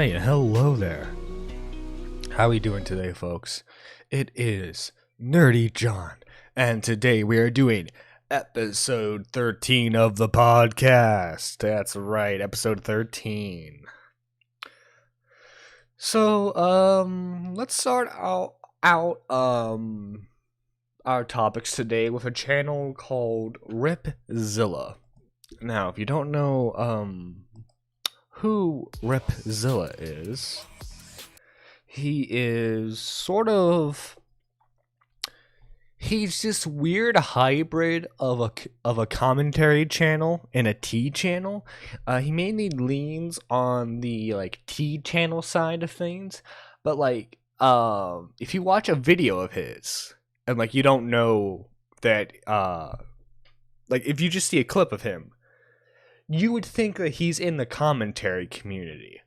Hi, hello there. How are we doing today, folks? It is Nerdy John, and today we are doing episode 13 of the podcast. That's right, episode 13. So, let's start out our topics today with a channel called Ripzilla. Now, if you don't know, who Ripzilla is, he is he's this weird hybrid of a commentary channel and a tea channel. He mainly leans on the tea channel side of things, but if you watch a video of his and you don't know that if you just see a clip of him, you would think that he's in the commentary community.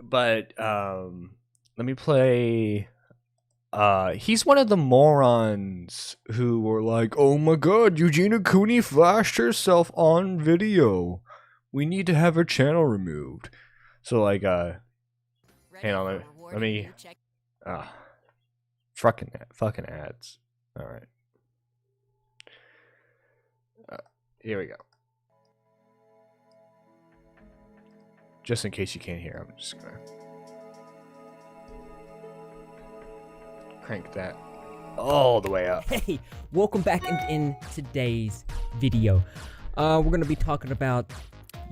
But let me play. He's one of the morons who were like, "Oh my god, Eugenia Cooney flashed herself on video. We need to have her channel removed." So hang on, let me fucking ads. All right. Here we go. Just in case you can't hear, I'm just gonna crank that all the way up. Hey, welcome back in today's video. We're gonna be talking about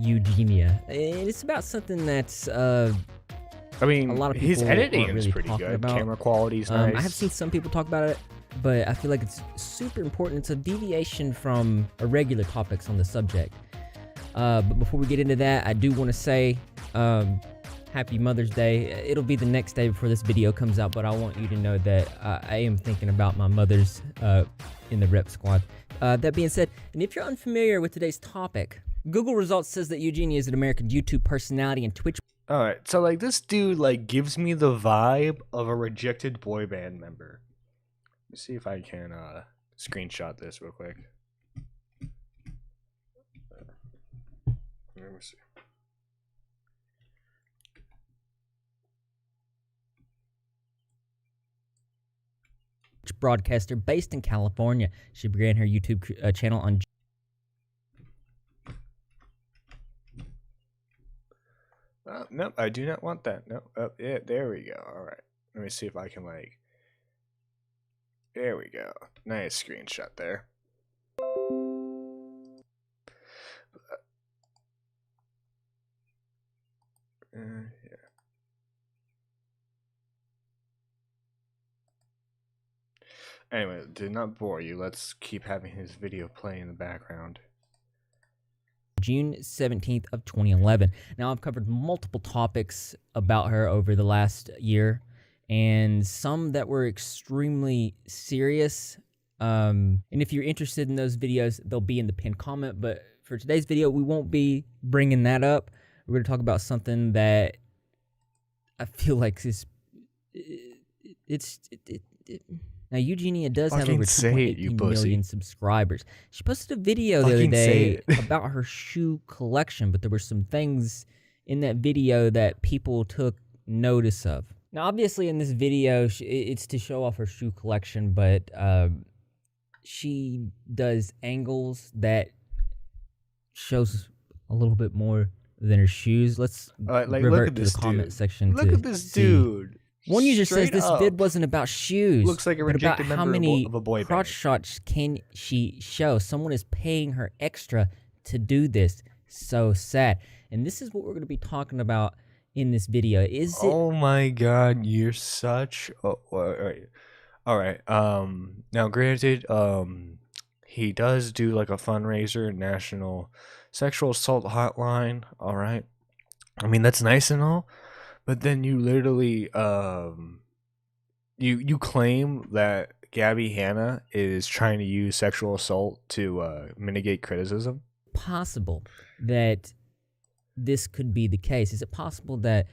Eugenia. And it's about something that's I mean, a lot of people his editing really is pretty good. about. Camera quality's nice. I have seen some people talk about it, but I feel like it's super important. It's a deviation from regular topics on the subject. But before we get into that, I do want to say Happy Mother's Day. It'll be the next day before this video comes out, but I want you to know that I am thinking about my mothers in the rep squad. That being said, and if you're unfamiliar with today's topic, Google results says that Eugenia is an American YouTube personality and Twitch. Alright, so this dude gives me the vibe of a rejected boy band member. Let's see if I can screenshot this real quick. Let me see. Broadcaster based in California. She began her YouTube channel on Nope, I do not want that. Nope. Oh, yeah, there we go. Alright. Let me see if I can there we go. Nice screenshot there. Yeah. Anyway, did not bore you. Let's keep having his video play in the background. June 17th of 2011. Now, I've covered multiple topics about her over the last year, and some that were extremely serious. And if you're interested in those videos, they'll be in the pinned comment. But for today's video, we won't be bringing that up. We're going to talk about something that I feel like now, Eugenia does have over 2.8 million subscribers. She posted a video the other day about her shoe collection, but there were some things in that video that people took notice of. Now, obviously, in this video, it's to show off her shoe collection, but she does angles that shows a little bit more than her shoes. Let's revert to the comment section. Look at this dude. One user says this vid wasn't about shoes. Looks like a rejected member how many of a boy band. Crotch shots can she show? Someone is paying her extra to do this. So sad. And this is what we're going to be talking about in this video. Is it? Oh my god, you're such. Oh, all right. Now, granted, he does do a fundraiser, National Sexual Assault Hotline. All right. I mean, that's nice and all. But then you literally, you claim that Gabby Hanna is trying to use sexual assault to mitigate criticism? Possible that this could be the case. Is it possible that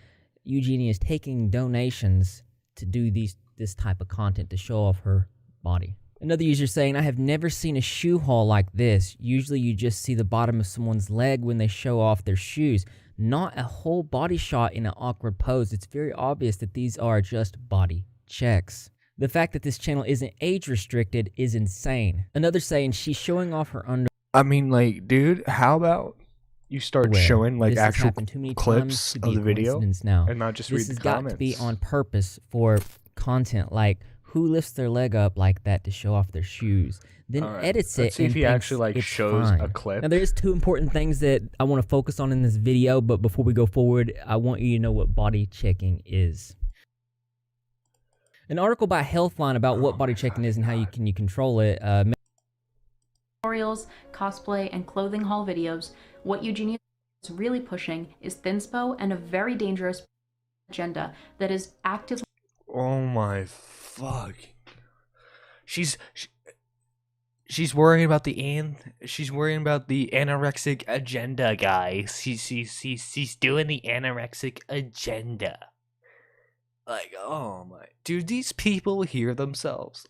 Eugenia is taking donations to do this type of content to show off her body? Another user saying, I have never seen a shoe haul like this. Usually you just see the bottom of someone's leg when they show off their shoes. not a whole body shot in an awkward pose. It's very obvious that these are just body checks. The fact that this channel isn't age restricted is insane. Another saying, she's showing off her underwear. I mean, like, dude, how about you start showing like actual clips of the video now, and not just read the comments? This has got to be on purpose for content. Like, who lifts their leg up like that to show off their shoes, then edits it? Let's see if he actually like shows fine. A clip. Now, there's two important things that I want to focus on in this video, but before we go forward, I want you to know what body checking is. An article by Healthline about what body checking is and how you control it. Tutorials, cosplay, and clothing haul videos. What Eugenia is really pushing is thinspo and a very dangerous agenda that is actively. Oh my fuck! She's worrying about she's worrying about the anorexic agenda, guys. She's doing the anorexic agenda. Like, oh my dude, these people hear themselves.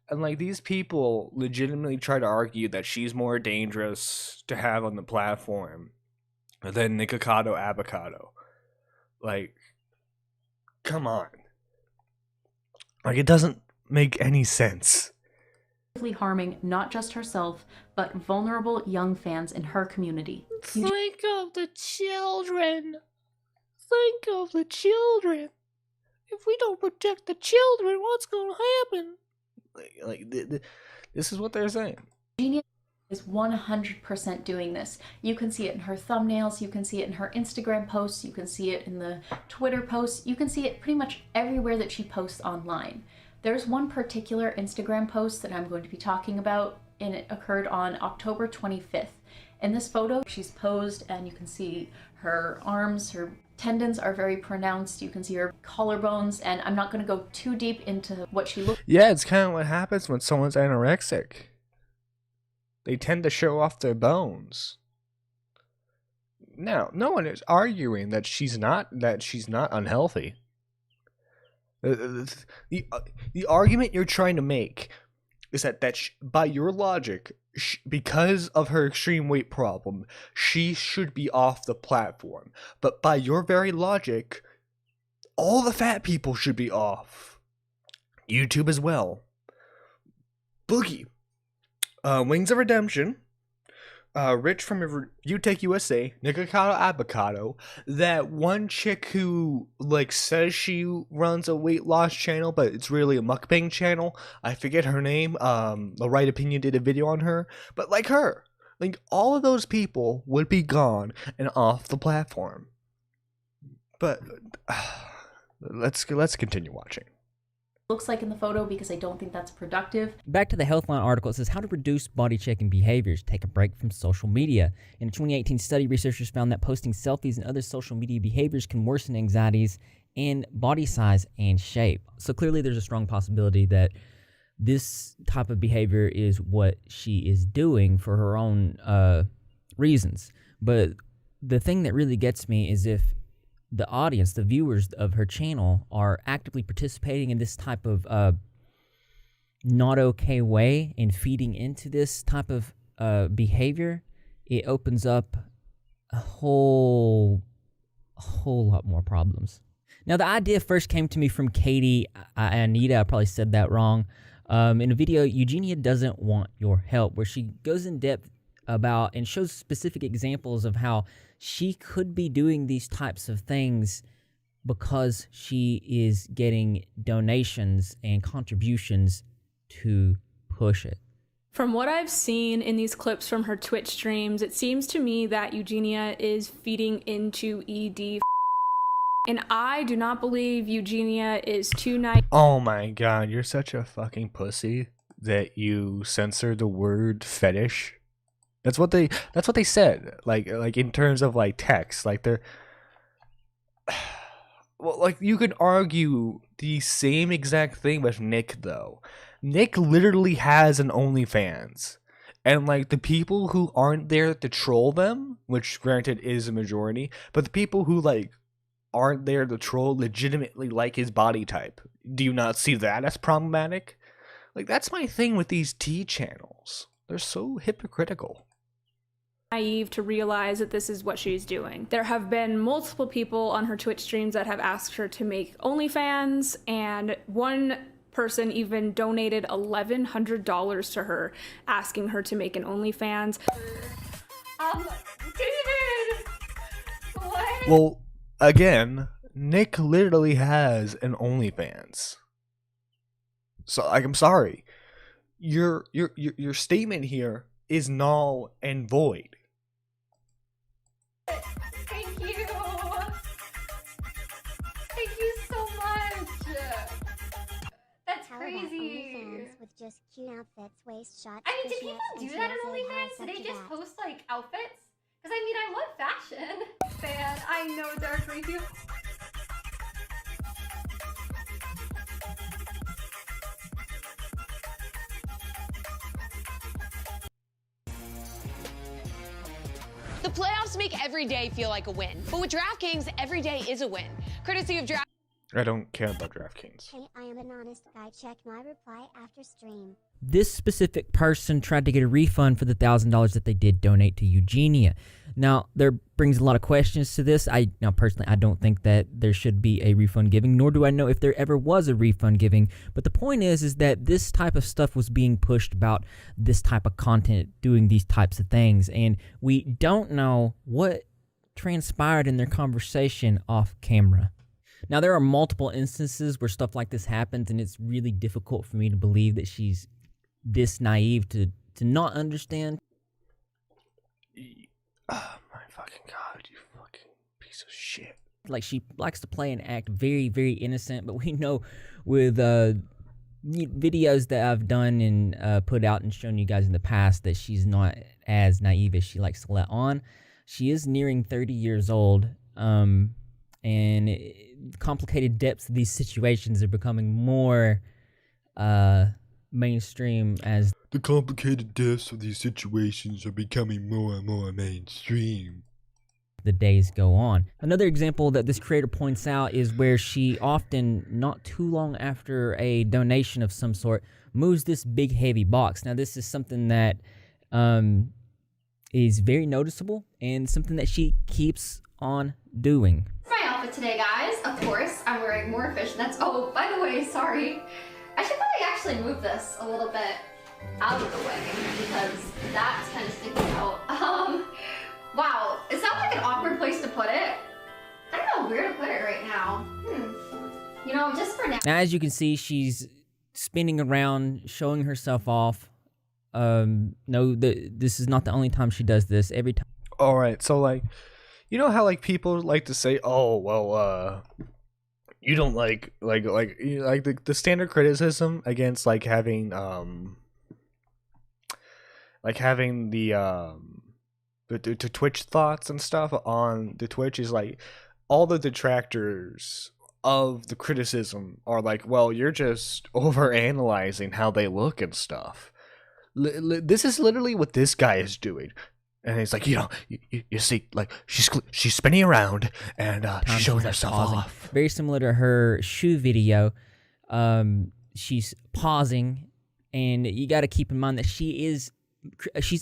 And like these people legitimately try to argue that she's more dangerous to have on the platform than Nikocado Avocado. Like, come on. Like, it doesn't make any sense. Harming not just herself, but vulnerable young fans in her community. Think of the children. Think of the children. If we don't protect the children, what's going to happen? This is what they're saying. Eugenia is 100% doing this. You can see it in her thumbnails, you can see it in her Instagram posts, you can see it in the Twitter posts, you can see it pretty much everywhere that she posts online. There's one particular Instagram post that I'm going to be talking about, and it occurred on October 25th. In this photo, she's posed and you can see her arms, her tendons are very pronounced. You can see her collarbones, and I'm not going to go too deep into what she looks. Yeah, it's kind of what happens when someone's anorexic. They tend to show off their bones. Now, no one is arguing that she's not unhealthy. The argument you're trying to make is that by your logic, because of her extreme weight problem, she should be off the platform. But by your very logic, all the fat people should be off. YouTube as well. Boogie. Wings of Redemption. Rich from UTech USA, Nikocado Avocado, that one chick who like says she runs a weight loss channel, but it's really a mukbang channel. I forget her name. The Right Opinion did a video on her, but like her, like all of those people would be gone and off the platform. But let's continue watching. Looks like in the photo, because I don't think that's productive. Back to the Healthline article, it says how to reduce body checking behaviors, take a break from social media. In a 2018 study, researchers found that posting selfies and other social media behaviors can worsen anxieties in body size and shape. So clearly there's a strong possibility that this type of behavior is what she is doing for her own reasons. But the thing that really gets me is if the audience, the viewers of her channel, are actively participating in this type of not okay way and feeding into this type of behavior, it opens up a whole lot more problems. Now, the idea first came to me from Katie Anita. I probably said that wrong. In a video, Eugenia Doesn't Want Your Help, where she goes in depth about and shows specific examples of how she could be doing these types of things because she is getting donations and contributions to push it. From what I've seen in these clips from her Twitch streams, it seems to me that Eugenia is feeding into ED, and I do not believe Eugenia is too nice. Oh my god, you're such a fucking pussy that you censor the word fetish. That's what they said. Like in terms of like text, like they're well, like you could argue the same exact thing with Nick though. Nick literally has an OnlyFans, and like the people who aren't there to troll them, which granted is a majority, but the people who like aren't there to troll legitimately like his body type. Do you not see that as problematic? Like that's my thing with these T channels. They're so hypocritical. naive to realize that this is what she's doing. There have been multiple people on her Twitch streams that have asked her to make OnlyFans, and one person even donated $1,100 to her, asking her to make an OnlyFans. David! What? Well, again, Nick literally has an OnlyFans. So, like, I'm sorry. Your statement here is null and void. Thank you. Thank you so much. That's crazy. With just cute outfits, waist shots. I mean, do people do that on OnlyFans? Do they just post like outfits? Because I mean, I love fashion. Fan, I know Dark Review. The playoffs make every day feel like a win, but with DraftKings, every day is a win. Courtesy of DraftKings. I don't care about DraftKings. Hey, I am an honest guy. Check my reply after stream. This specific person tried to get a refund for the $1,000 that they did donate to Eugenia. Now, there brings a lot of questions to this. Now, personally, I don't think that there should be a refund giving, nor do I know if there ever was a refund giving. But the point is that this type of stuff was being pushed about this type of content, doing these types of things. And we don't know what transpired in their conversation off camera. Now, there are multiple instances where stuff like this happens, and it's really difficult for me to believe that she's this naive to not understand. Oh my fucking god, you fucking piece of shit. Like, she likes to play and act very, very innocent, but we know with videos that I've done and put out and shown you guys in the past that she's not as naive as she likes to let on. She is nearing 30 years old, and complicated depths of these situations are becoming more mainstream as the complicated depths of these situations are becoming more and more mainstream the days go on. Another example that this creator points out is where she often, not too long after a donation of some sort, moves this big heavy box. Now, this is something that is very noticeable and something that she keeps on doing. My outfit today, guys. Of course, I'm wearing more fishnets. Oh, by the way, sorry. I should probably actually move this a little bit out of the way because that's kind of sticking out. Wow, is that like an awkward place to put it? I don't know where to put it right now. You know, just for now. Now, as you can see, she's spinning around, showing herself off. No, this is not the only time she does this. Every time. All right, so like, you know how like people like to say, "Oh, well, you don't like the standard criticism against like having the Twitch thoughts and stuff on the Twitch is like all the detractors of the criticism are like, well, you're just over analyzing how they look and stuff. This is literally what this guy is doing. And he's like, you see, like, she's spinning around and she's showing herself off. Very similar to her shoe video. She's pausing, and you got to keep in mind that she's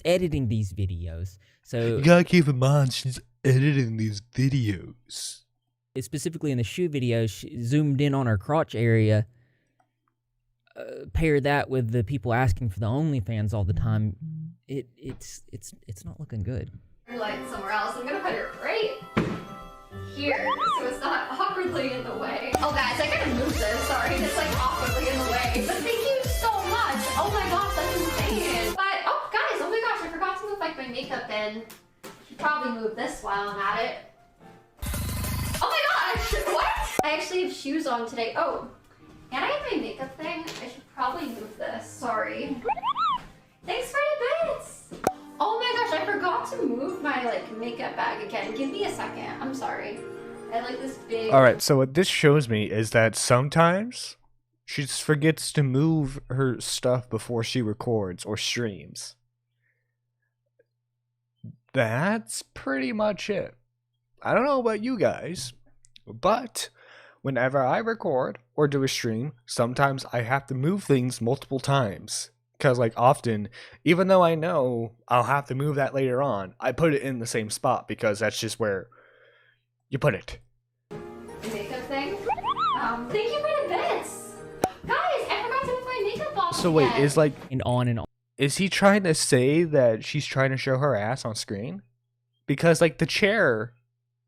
editing these videos. So you got to keep in mind she's editing these videos. Specifically in the shoe video, she zoomed in on her crotch area. Pair that with the people asking for the OnlyFans all the time, it's not looking good. Light somewhere else. I'm gonna put it right here so it's not awkwardly in the way. Oh guys, I gotta move this. Sorry, it's like awkwardly in the way. But thank you so much. Oh my gosh, that's insane. But oh guys, oh my gosh, I forgot to move like my makeup in. Should probably move this while I'm at it. Oh my gosh, what? I actually have shoes on today. Oh. Can I get my makeup thing? I should probably move this. Sorry. Thanks for the bits. Oh my gosh, I forgot to move my like makeup bag again. Give me a second. I'm sorry. I like this big. All right, so what this shows me is that sometimes she just forgets to move her stuff before she records or streams. That's pretty much it. I don't know about you guys, but whenever I record or do a stream, sometimes I have to move things multiple times Because, like, often, even though I know I'll have to move that later on, I put it in the same spot because that's just where you put it. Makeup thing? Thank you for the bits! Guys, I forgot to put my makeup on. So wait, is like... And on. Is he trying to say that she's trying to show her ass on screen? Because, like, the chair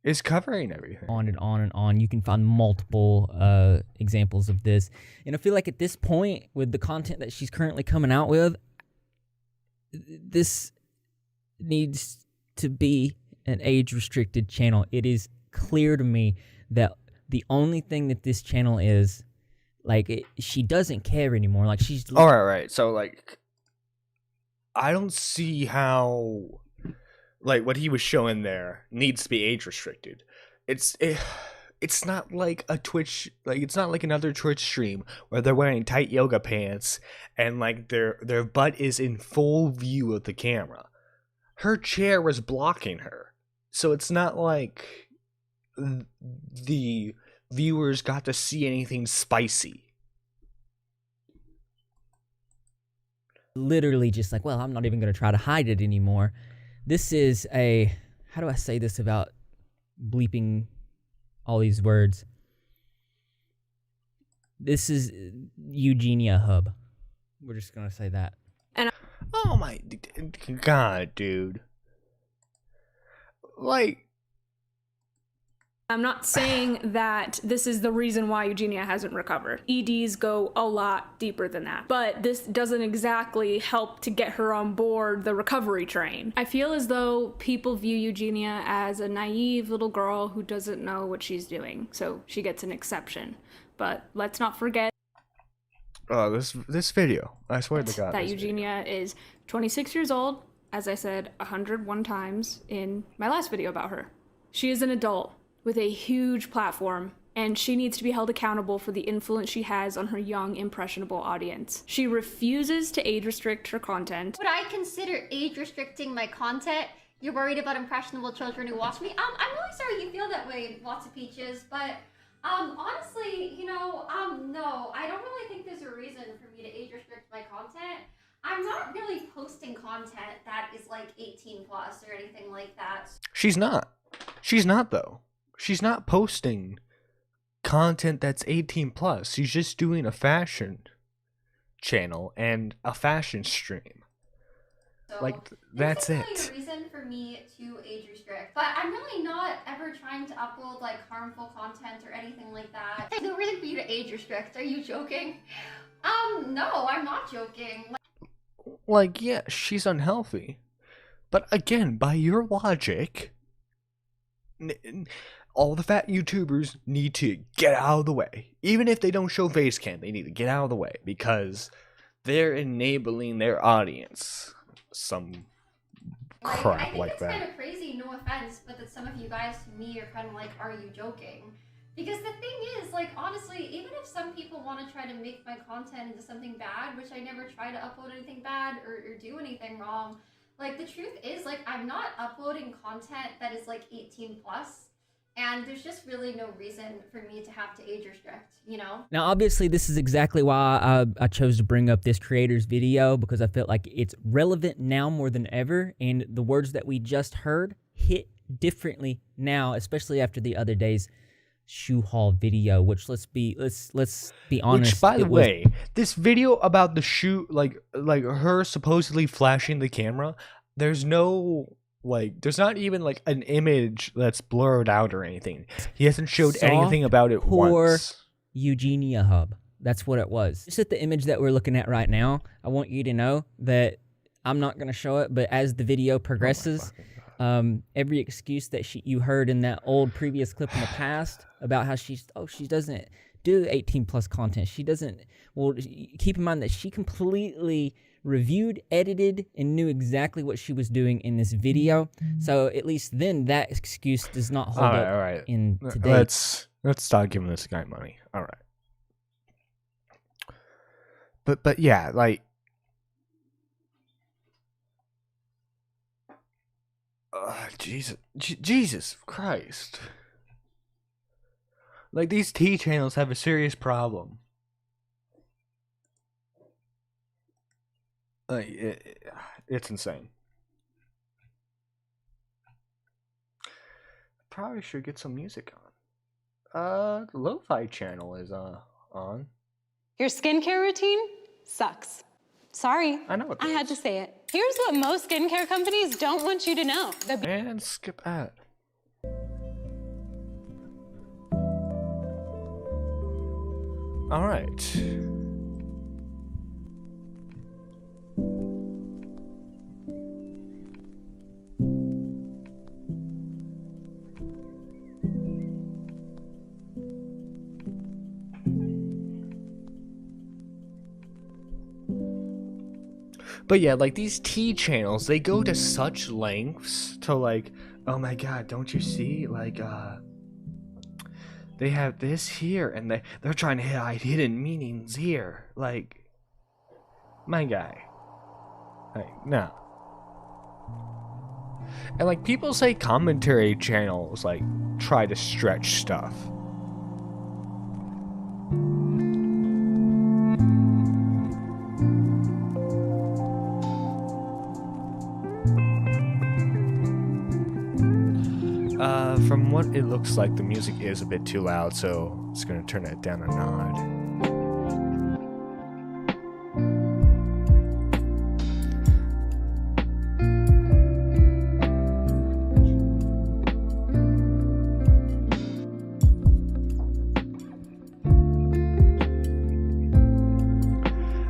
is covering everything. On and on and on. You can find multiple examples of this. And I feel like at this point, with the content that she's currently coming out with, this needs to be an age-restricted channel. It is clear to me that the only thing that this channel is, like, she doesn't care anymore. Like, she's... Alright, so, like, I don't see how... Like, what he was showing there needs to be age restricted. It's not like a Twitch, like, it's not like another Twitch stream where they're wearing tight yoga pants and, like, their butt is in full view of the camera. Her chair was blocking her. So it's not like the viewers got to see anything spicy. Literally just like, well, I'm not even going to try to hide it anymore. This is a, how do I say this about bleeping all these words? This is Eugenia Hub. We're just going to say that. And oh my God, dude. Like, I'm not saying that this is the reason why Eugenia hasn't recovered. EDs go a lot deeper than that. But this doesn't exactly help to get her on board the recovery train. I feel as though people view Eugenia as a naive little girl who doesn't know what she's doing, so she gets an exception. But let's not forget this video, I swear to God, that Eugenia is 26 years old, as I said 101 times in my last video about her. She is an adult with a huge platform, and she needs to be held accountable for the influence she has on her young, impressionable audience. She refuses to age restrict her content. Would I consider age restricting my content? You're worried about impressionable children who watch me? I'm really sorry you feel that way, Lots of Peaches, but honestly, you know, no, I don't really think there's a reason for me to age restrict my content. I'm not really posting content that is like 18 plus or anything like that. She's not though. She's not posting content that's 18 plus. She's just doing a fashion channel and a fashion stream. So like, that's it. There's really a reason for me to age restrict, but I'm really not ever trying to upload like harmful content or anything like that. There's no reason for you to age restrict. Are you joking? No, I'm not joking. Like, yeah, she's unhealthy. But again, by your logic, all the fat YouTubers need to get out of the way. Even if they don't show face cam, they need to get out of the way because they're enabling their audience some crap like that. I think it's kind of crazy, no offense, but that some of you guys to me are kind of like, are you joking? Because the thing is, like, honestly, even if some people want to try to make my content into something bad, which I never try to upload anything bad or do anything wrong, like, the truth is, like, I'm not uploading content that is, like, 18 plus. And there's just really no reason for me to have to age restrict, you know? Now, obviously, this is exactly why I chose to bring up this creator's video, because I felt like it's relevant now more than ever, and the words that we just heard hit differently now, especially after the other day's shoe haul video, which let's be honest. Which, by the way, this video about the shoe, like her supposedly flashing the camera, there's no... Like, there's not even, like, an image that's blurred out or anything. He hasn't showed anything about it once. Eugenia Hub. That's what it was. Just at the image that we're looking at right now, I want you to know that I'm not going to show it, but as the video progresses, every excuse that you heard in that old previous clip in the past about how she doesn't do 18 plus content. She doesn't, well, keep in mind that she completely reviewed, edited, and knew exactly what she was doing in this video. So at least then that excuse does not hold up in today. Let's stop giving this guy money. All right. But yeah, like, Jesus Christ. Like, these T channels have a serious problem. It's insane. Probably should get some music on. The Lo-Fi channel is on. Your skincare routine sucks. Sorry. I know it I had to say it. Here's what most skincare companies don't want you to know. And skip ad. All right. But yeah, like these tea channels, they go to such lengths to like, oh my god, don't you see? Like, they have this here, and they're trying to hide hidden meanings here. Like, my guy. Like, no. And like, people say commentary channels, like, try to stretch stuff. From what it looks like, the music is a bit too loud, so I'm just gonna turn it down a nod.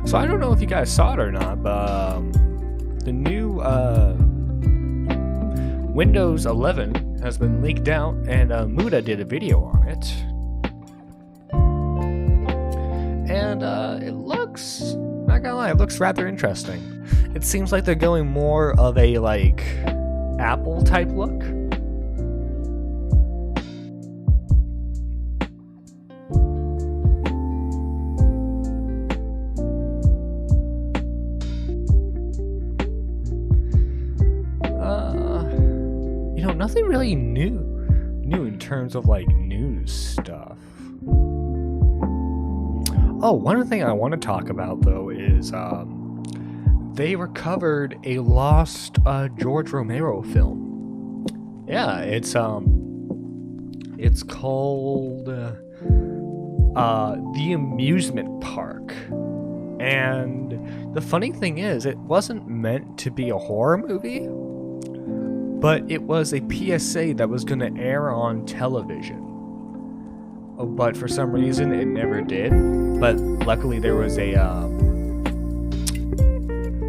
So I don't know if you guys saw it or not, but the new Windows 11 has been leaked out, and Muda did a video on it. And it looks, not gonna lie, it looks rather interesting. It seems like they're going more of a, like, Apple type look. Nothing really new in terms of like news stuff. Oh, one thing I want to talk about though is they recovered a lost George Romero film. Yeah, it's called The Amusement Park. And the funny thing is, it wasn't meant to be a horror movie. But it was a PSA that was going to air on television. But for some reason, it never did. But luckily, there was a...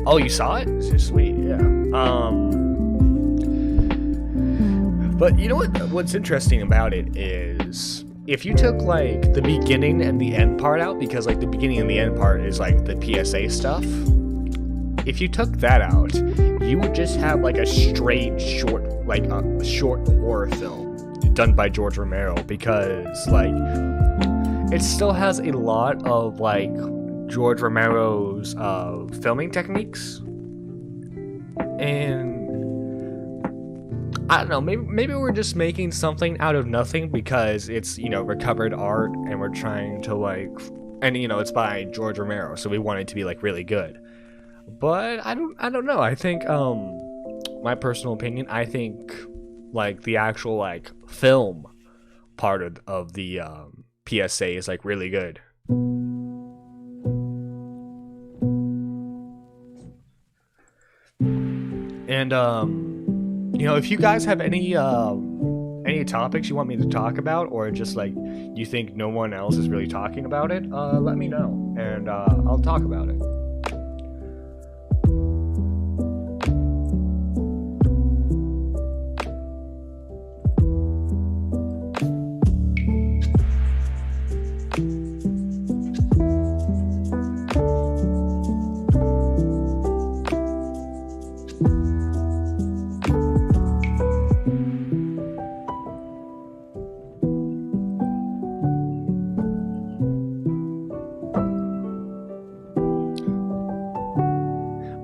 Oh, you saw it? It's sweet, yeah. But you know what's interesting about it is... If you took, like, the beginning and the end part out, because, like, the beginning and the end part is, like, the PSA stuff... If you took that out, you would just have like a straight short, like a short horror film done by George Romero, because like it still has a lot of like George Romero's filming techniques, and I don't know, maybe we're just making something out of nothing because it's, you know, recovered art and we're trying to like, and you know, it's by George Romero, so we want it to be like really good. But I don't know. I think my personal opinion, I think like the actual like film part of the PSA is like really good. And you know, if you guys have any topics you want me to talk about, or just like you think no one else is really talking about it, let me know, and I'll talk about it.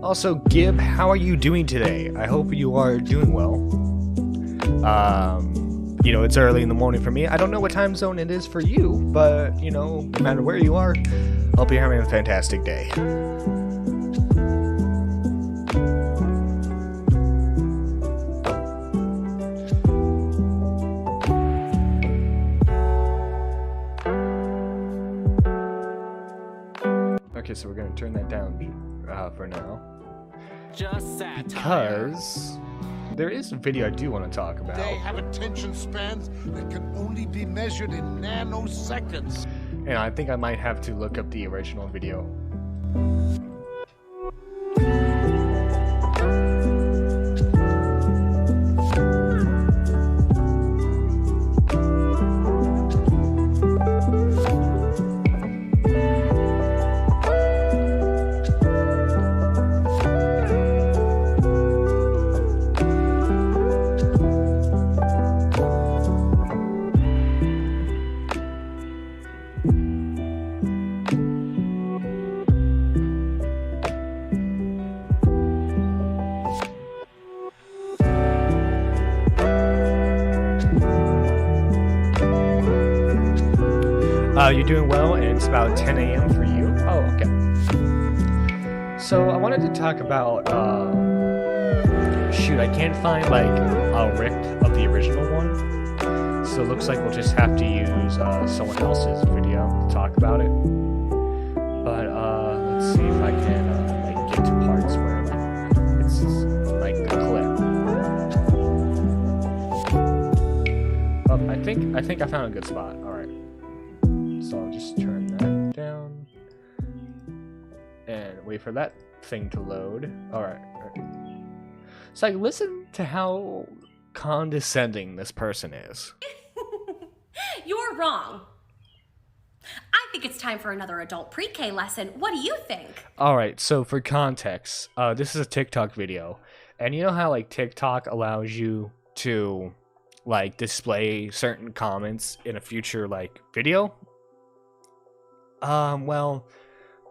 Also, Gib, how are you doing today? I hope you are doing well. You know, it's early in the morning for me. I don't know what time zone it is for you, but, you know, no matter where you are, hope you're having a fantastic day. Okay, so we're gonna turn that down for now. Just satire. Because there is a video I do want to talk about. They have attention spans that can only be measured in nanoseconds. And I think I might have to look up the original video. You're doing well, and it's about 10 a.m. for you. Oh, okay. So I wanted to talk about, shoot, I can't find like a rip of the original one, so it looks like we'll just have to use someone else's video to talk about it. But let's see if I can like get to parts where like it's like the clip. Oh, I think I found a good spot. All right. So I'll just turn that down and wait for that thing to load. Alright. So like, listen to how condescending this person is. You're wrong. I think it's time for another adult pre-K lesson. What do you think? Alright, so for context, this is a TikTok video. And you know how like TikTok allows you to like display certain comments in a future like video? Well,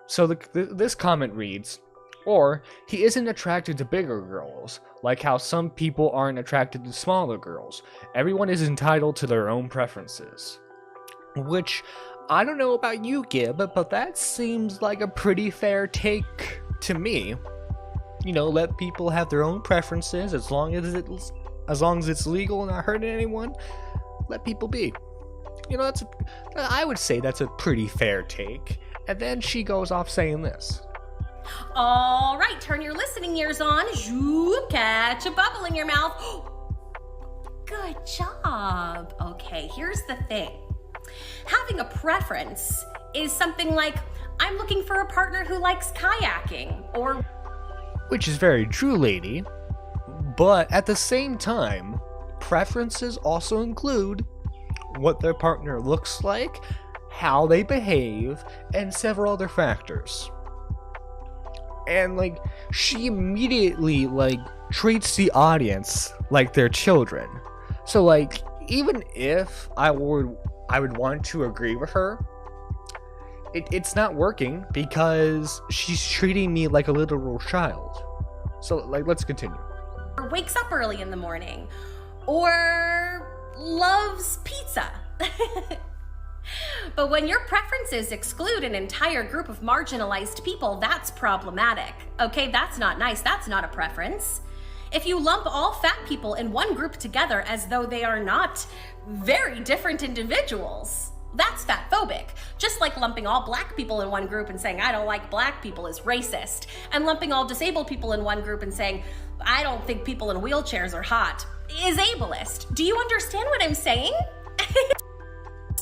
so this comment reads, or he isn't attracted to bigger girls, like how some people aren't attracted to smaller girls. Everyone is entitled to their own preferences. Which, I don't know about you, Gib, but that seems like a pretty fair take to me. You know, let people have their own preferences as long as it's legal and not hurting anyone. Let people be. You know, I would say that's a pretty fair take. And then she goes off saying this. All right, turn your listening ears on. Catch a bubble in your mouth. Good job. Okay, here's the thing. Having a preference is something like, I'm looking for a partner who likes kayaking, or... Which is very true, lady. But at the same time, preferences also include what their partner looks like, how they behave, and several other factors. And like, she immediately like treats the audience like they're children. So like, even if I would want to agree with her, it's not working because she's treating me like a literal child. So like, let's continue. Or wakes up early in the morning, or loves pizza. But when your preferences exclude an entire group of marginalized people, that's problematic. Okay, that's not nice. That's not a preference. If you lump all fat people in one group together as though they are not very different individuals, that's fatphobic. Just like lumping all black people in one group and saying, I don't like black people is racist. And lumping all disabled people in one group and saying, I don't think people in wheelchairs are hot, is ableist. Do you understand what I'm saying?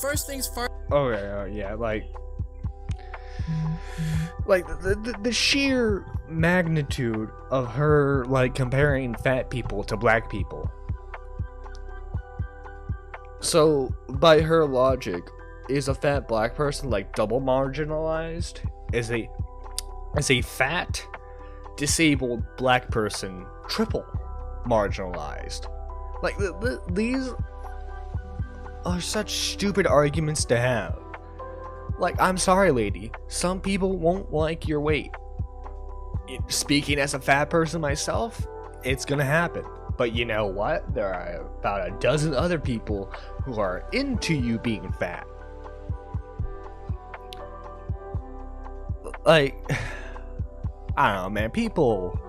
First things first. Okay, yeah, like the sheer magnitude of her like comparing fat people to black people. So by her logic, is a fat black person like double marginalized? Is a fat disabled black person triple marginalized? Like these are such stupid arguments to have. Like, I'm sorry, lady, some people won't like your weight. Speaking as a fat person myself, it's gonna happen. But you know what? There are about a dozen other people who are into you being fat. Like, I don't know, man. People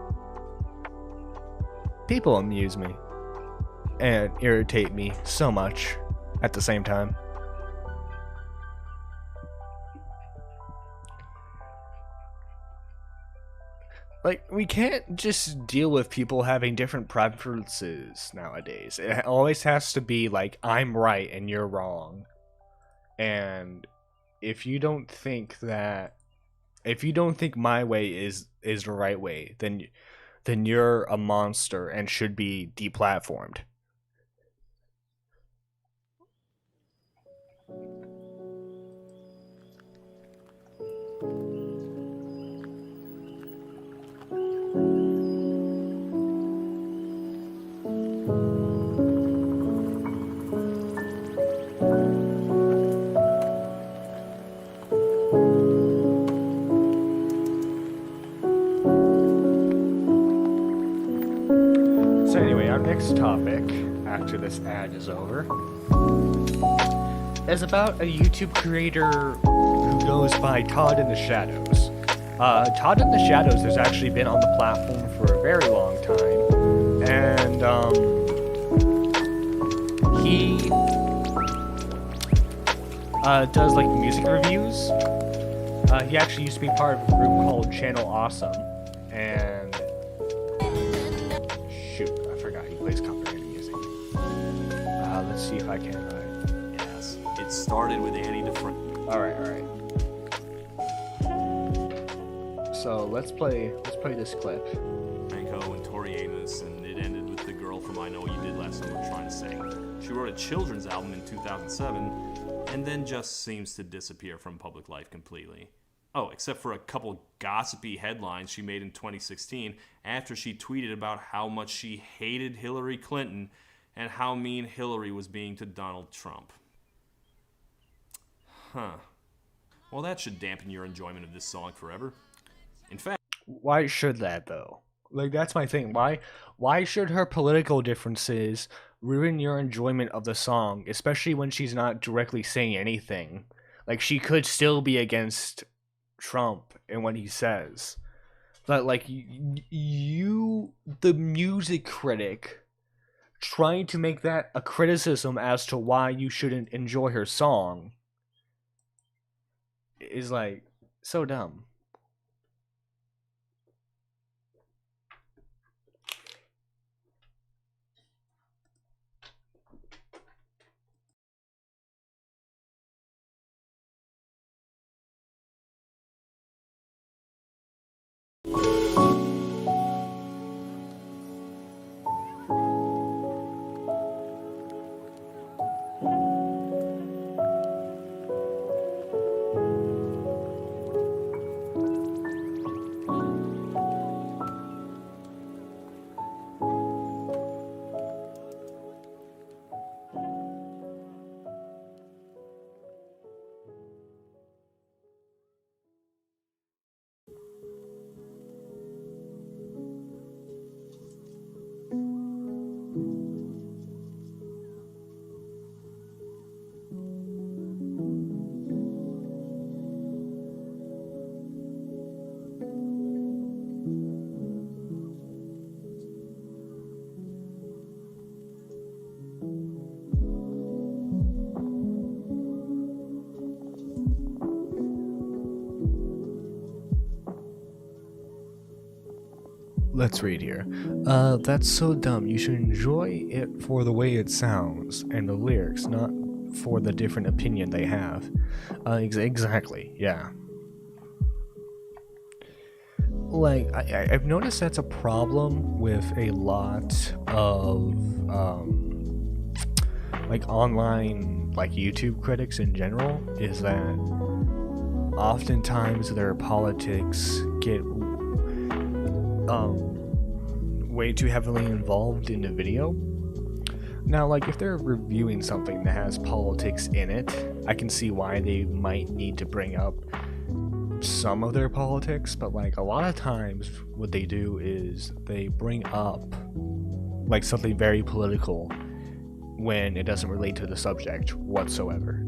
amuse me and irritate me so much at the same time. Like, we can't just deal with people having different preferences nowadays. It always has to be like, I'm right and you're wrong. And if you don't think my way is the right way, then you're a monster and should be deplatformed. So anyway, our next topic, after this ad is over, is about a YouTube creator who goes by Todd in the Shadows. Todd in the Shadows has actually been on the platform for a very long time, and he does like music reviews. He actually used to be part of a group called Channel Awesome, and shoot, I forgot he plays copyrighted music. Let's see if I can. Yes, it started with Annie DeFranco. All right. So let's play this clip. Franco and Tori Amos, and it ended with the girl from I Know What You Did Last Summer trying to sing. She wrote a children's album in 2007, and then just seems to disappear from public life completely. Oh, except for a couple gossipy headlines she made in 2016 after she tweeted about how much she hated Hillary Clinton and how mean Hillary was being to Donald Trump. Huh. Well, that should dampen your enjoyment of this song forever. In fact... Why should that, though? Like, that's my thing. Why should her political differences ruin your enjoyment of the song, especially when she's not directly saying anything? Like, she could still be against Trump and what he says. But, like, you, the music critic, trying to make that a criticism as to why you shouldn't enjoy her song is, like, so dumb. Let's read here. That's so dumb. You should enjoy it for the way it sounds and the lyrics, not for the different opinion they have. Exactly, yeah. Like, I've noticed that's a problem with a lot of, like, online, like, YouTube critics in general, is that oftentimes their politics get way too heavily involved in the video. Now, like, if they're reviewing something that has politics in it, I can see why they might need to bring up some of their politics, but like a lot of times what they do is they bring up like something very political when it doesn't relate to the subject whatsoever.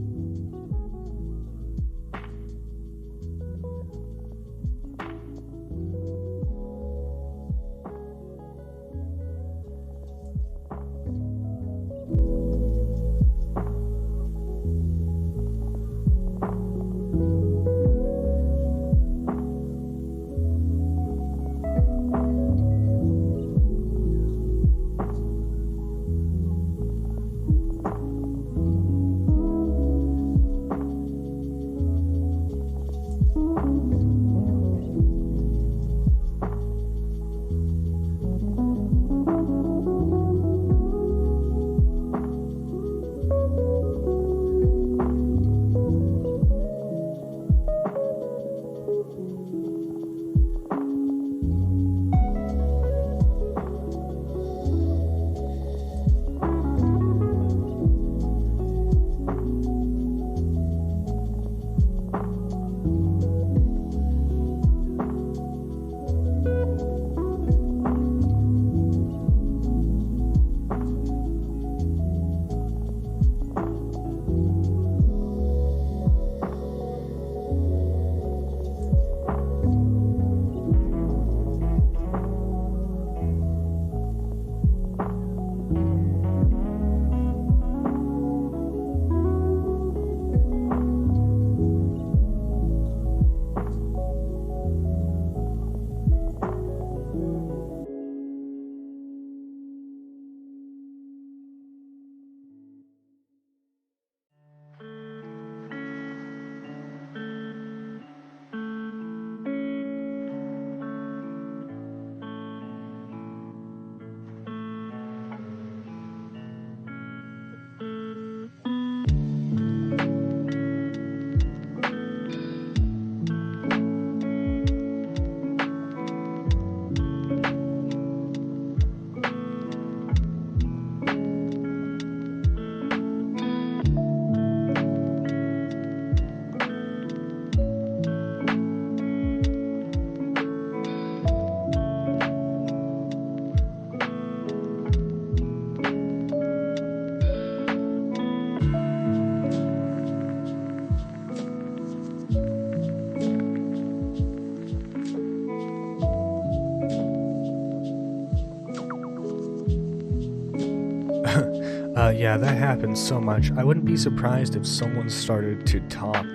Yeah, that happens so much. I wouldn't be surprised if someone started to talk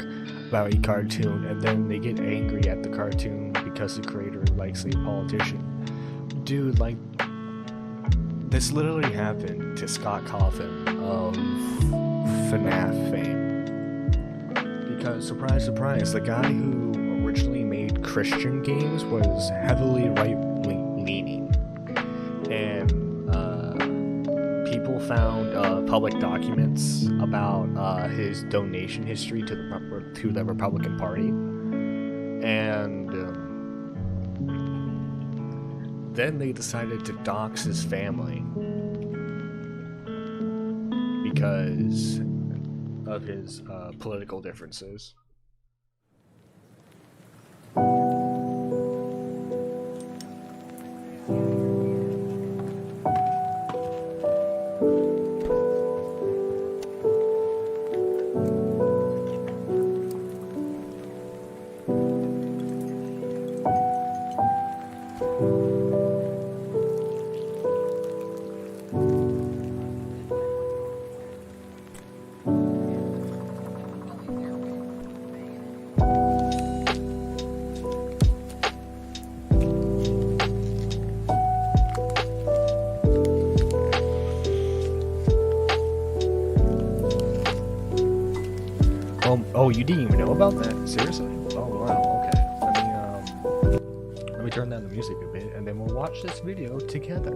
about a cartoon and then they get angry at the cartoon because the creator likes a politician. Dude, like, this literally happened to Scott Cawthon of FNAF fame. Because, surprise, surprise, the guy who originally made Christian games was heavily right-leaning. And people found public documents about his donation history to the Republican Party, and then they decided to dox his family because of his political differences. Oh, you didn't even know about that? Seriously? Oh, wow, okay. Let me turn down the music a bit, and then we'll watch this video together.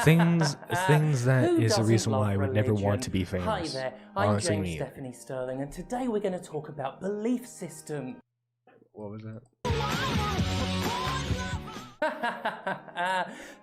things that is the reason why I would never want to be famous. Hi there, I'm James Stephanie Sterling, and today we're going to talk about belief system. What was that?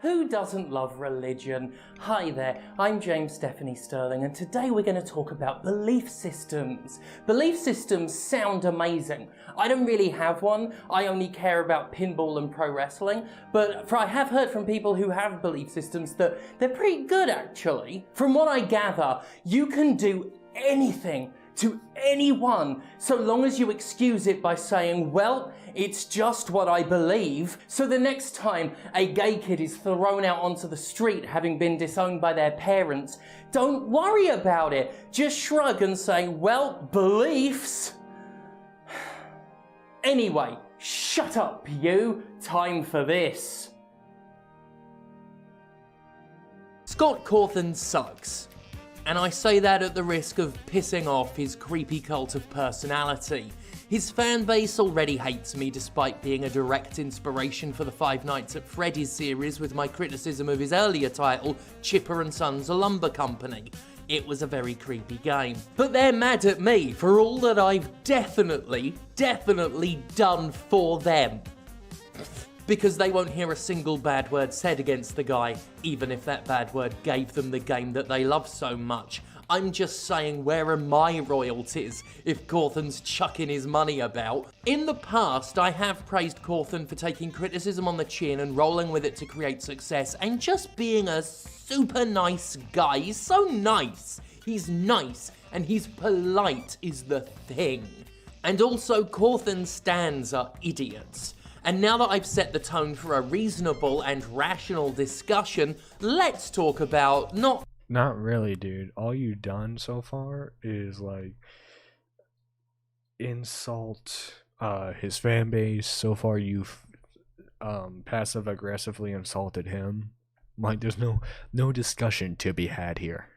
Who doesn't love religion? Hi there, I'm James Stephanie Sterling, and today we're going to talk about belief systems. Belief systems sound amazing. I don't really have one. I only care about pinball and pro wrestling, but I have heard from people who have belief systems that they're pretty good, actually. From what I gather, you can do anything to anyone, so long as you excuse it by saying, well, it's just what I believe. So the next time a gay kid is thrown out onto the street having been disowned by their parents, don't worry about it. Just shrug and say, well, beliefs. Anyway, shut up, you. Time for this. Scott Cawthon sucks. And I say that at the risk of pissing off his creepy cult of personality. His fan base already hates me despite being a direct inspiration for the Five Nights at Freddy's series with my criticism of his earlier title, Chipper & Sons, a lumber company. It was a very creepy game. But they're mad at me for all that I've definitely done for them. Because they won't hear a single bad word said against the guy, even if that bad word gave them the game that they love so much. I'm just saying, where are my royalties if Cawthon's chucking his money about? In the past, I have praised Cawthon for taking criticism on the chin and rolling with it to create success, and just being a super nice guy. He's so nice. He's nice, and he's polite is the thing. And also, Cawthon's stans are idiots. And now that I've set the tone for a reasonable and rational discussion, let's talk about Not really, dude. All you've done so far is, like, insult his fan base. So far, you've passive-aggressively insulted him. Like, there's no discussion to be had here.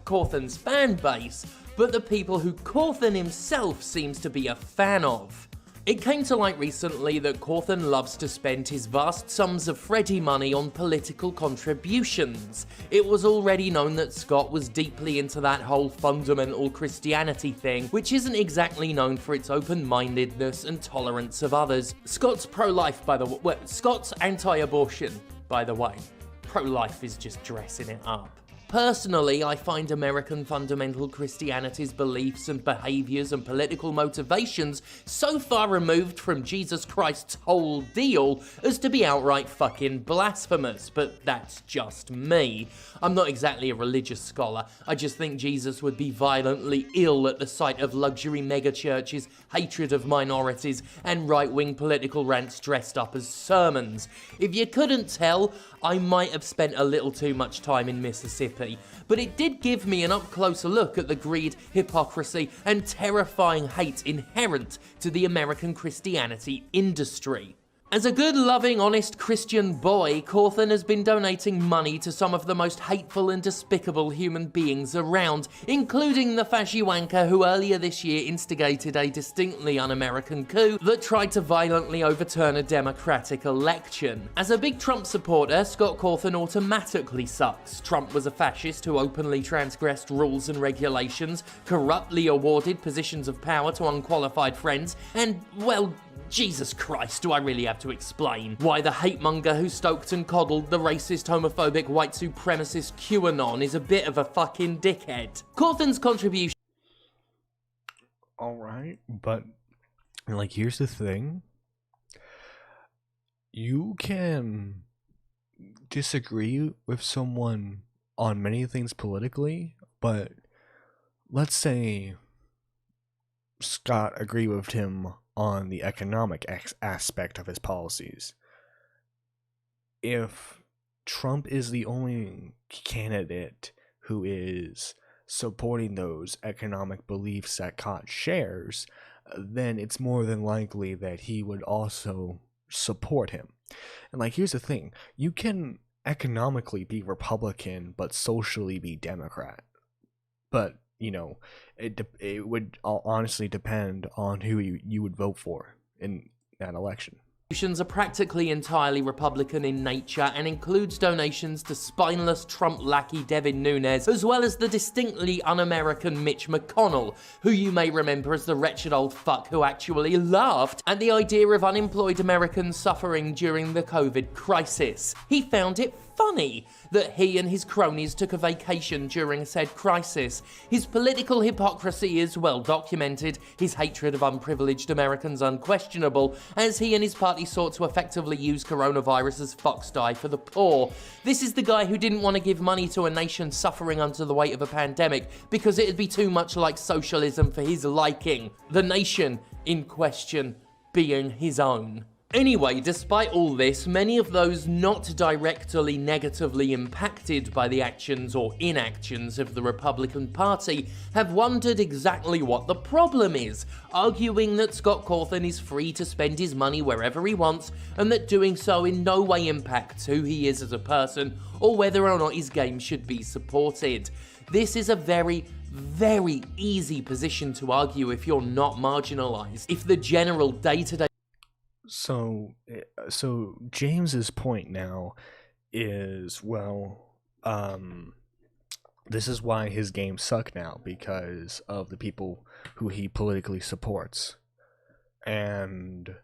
Cawthon's fan base, but the people who Cawthon himself seems to be a fan of. It came to light recently that Cawthon loves to spend his vast sums of Freddy money on political contributions. It was already known that Scott was deeply into that whole fundamental Christianity thing, which isn't exactly known for its open-mindedness and tolerance of others. Scott's pro-life, by the way. Scott's anti-abortion, by the way. Pro-life is just dressing it up. Personally, I find American fundamental Christianity's beliefs and behaviours and political motivations so far removed from Jesus Christ's whole deal as to be outright fucking blasphemous, but that's just me. I'm not exactly a religious scholar, I just think Jesus would be violently ill at the sight of luxury megachurches, hatred of minorities, and right-wing political rants dressed up as sermons. If you couldn't tell, I might have spent a little too much time in Mississippi, but it did give me an up-close look at the greed, hypocrisy, and terrifying hate inherent to the American Christianity industry. As a good, loving, honest Christian boy, Cawthon has been donating money to some of the most hateful and despicable human beings around, including the fasci wanker who earlier this year instigated a distinctly un-American coup that tried to violently overturn a democratic election. As a big Trump supporter, Scott Cawthon automatically sucks. Trump was a fascist who openly transgressed rules and regulations, corruptly awarded positions of power to unqualified friends, and, well, Jesus Christ, do I really have to explain why the hate-monger who stoked and coddled the racist, homophobic, white supremacist QAnon is a bit of a fucking dickhead? Cawthon's contribution... Alright, but, like, here's the thing. You can disagree with someone on many things politically, but let's say Scott agreed with him on the economic aspect of his policies. If Trump is the only candidate who is supporting those economic beliefs that Scott shares, then it's more than likely that he would also support him. And like, here's the thing, you can economically be Republican but socially be Democrat. But you know, it would honestly depend on who you would vote for in that election. Are practically entirely Republican in nature and includes donations to spineless Trump lackey Devin Nunes, as well as the distinctly un-American Mitch McConnell, who you may remember as the wretched old fuck who actually laughed at the idea of unemployed Americans suffering during the COVID crisis. He found it funny that he and his cronies took a vacation during said crisis. His political hypocrisy is well documented, his hatred of unprivileged Americans unquestionable, as he and his party sought to effectively use coronavirus as fox dye for the poor. This is the guy who didn't want to give money to a nation suffering under the weight of a pandemic because it'd be too much like socialism for his liking. The nation in question being his own. Anyway, despite all this, many of those not directly negatively impacted by the actions or inactions of the Republican Party have wondered exactly what the problem is, arguing that Scott Cawthon is free to spend his money wherever he wants and that doing so in no way impacts who he is as a person or whether or not his game should be supported. This is a very easy position to argue if you're not marginalized, if the general day-to-day So James's point now is, well, this is why his games suck now, because of the people who he politically supports, and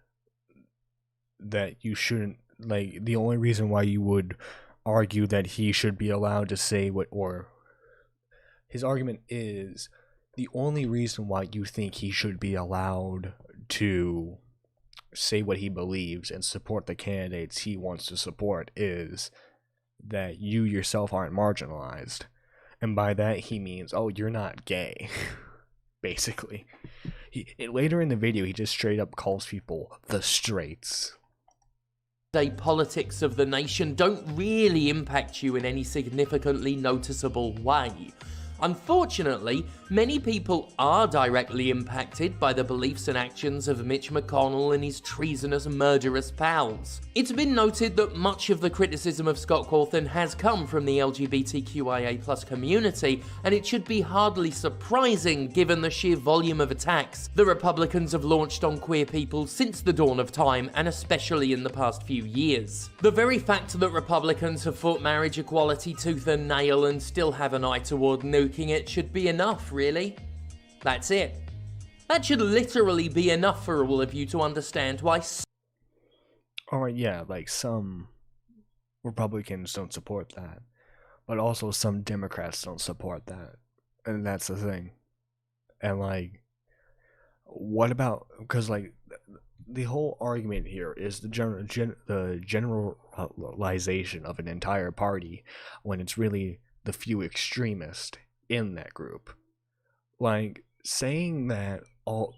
that you shouldn't, like, the only reason why you would argue that he should be allowed to say what, or his argument is, the only reason why you think he should be allowed to say what he believes and support the candidates he wants to support is that you yourself aren't marginalized. And by that he means, oh, you're not gay. Basically. Later in the video, he just straight up calls people the straights. Politics of the nation don't really impact you in any significantly noticeable way. Unfortunately, many people are directly impacted by the beliefs and actions of Mitch McConnell and his treasonous, murderous pals. It's been noted that much of the criticism of Scott Cawthon has come from the LGBTQIA+ community, and it should be hardly surprising given the sheer volume of attacks the Republicans have launched on queer people since the dawn of time, and especially in the past few years. The very fact that Republicans have fought marriage equality tooth and nail and still have an eye toward nuking it should be enough, really. That's it. That should literally be enough for all of you to understand why. Alright, yeah, like some Republicans don't support that. but also some Democrats don't support that, and that's the thing. And like, what about, because like the whole argument here is the generalization of an entire party when it's really the few extremists in that group. Like, saying that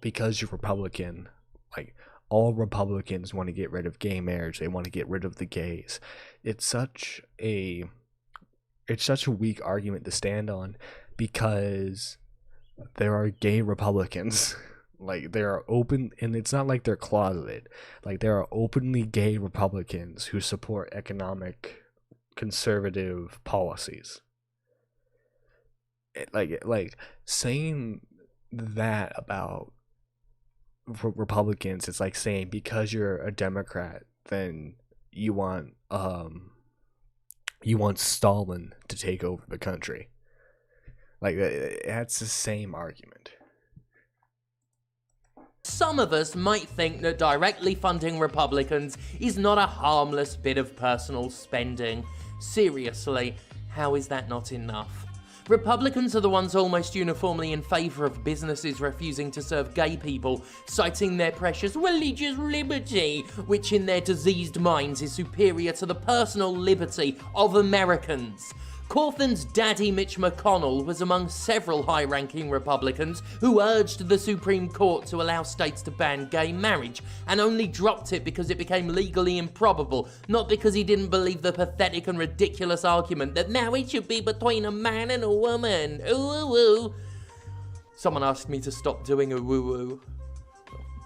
because you're Republican, like all Republicans want to get rid of gay marriage, they want to get rid of the gays. It's such a weak argument to stand on, because there are gay Republicans. Like, they are open, and it's not like they're closeted. Like, there are openly gay Republicans who support economic conservative policies. Like saying that about Republicans, it's like saying because you're a Democrat, then you want Stalin to take over the country. Like, that's the same argument. Some of us might think that directly funding Republicans is not a harmless bit of personal spending. Seriously, how is that not enough? Republicans are the ones almost uniformly in favour of businesses refusing to serve gay people, citing their precious religious liberty, which in their diseased minds is superior to the personal liberty of Americans. Cawthon's daddy Mitch McConnell was among several high-ranking Republicans who urged the Supreme Court to allow states to ban gay marriage, and only dropped it because it became legally improbable, not because he didn't believe the pathetic and ridiculous argument that marriage should be between a man and a woman. Ooh, ooh, ooh. Someone asked me to stop doing a woo-woo.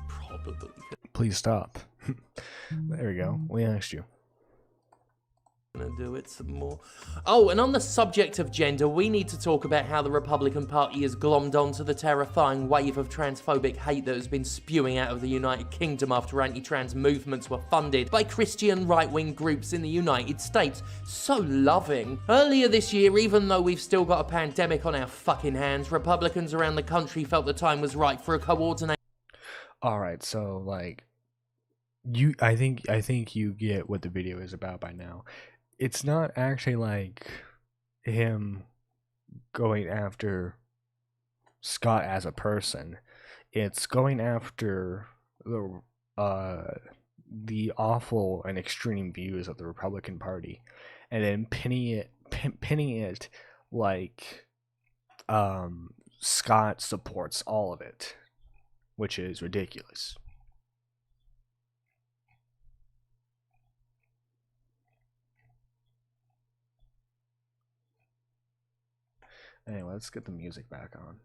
Probably. Please stop. There we go. We asked you. Gonna do it some more. Oh, and on the subject of gender, we need to talk about how the Republican Party has glommed onto the terrifying wave of transphobic hate that has been spewing out of the United Kingdom after anti-trans movements were funded by Christian right-wing groups in the United States. So loving. Earlier this year, even though we've still got a pandemic on our fucking hands, Republicans around the country felt the time was right for a coordinated... Alright, so like, I think you get what the video is about by now. It's not actually like him going after Scott as a person. It's going after the awful and extreme views of the Republican Party, and then pinning it like Scott supports all of it, which is ridiculous. Anyway, let's get the music back on.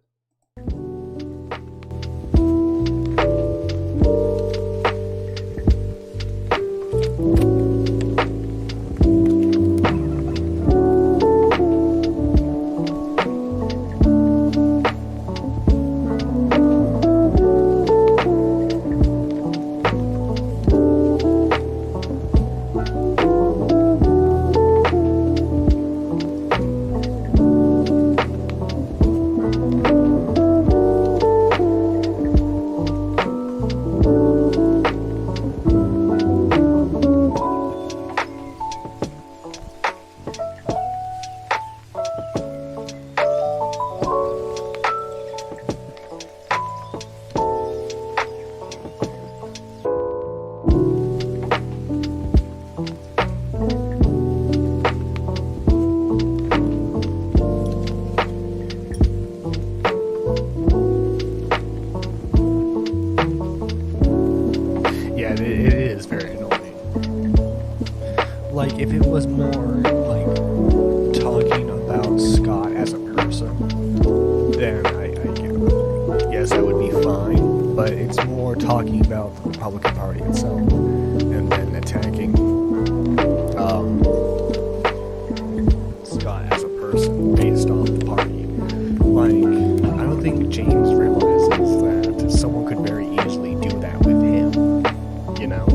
Like, if it was more like talking about Scott as a person, then I guess that would be fine. But it's more talking about the Republican Party itself and then attacking Scott as a person based off the party. Like, I don't think James realizes that someone could very easily do that with him, you know?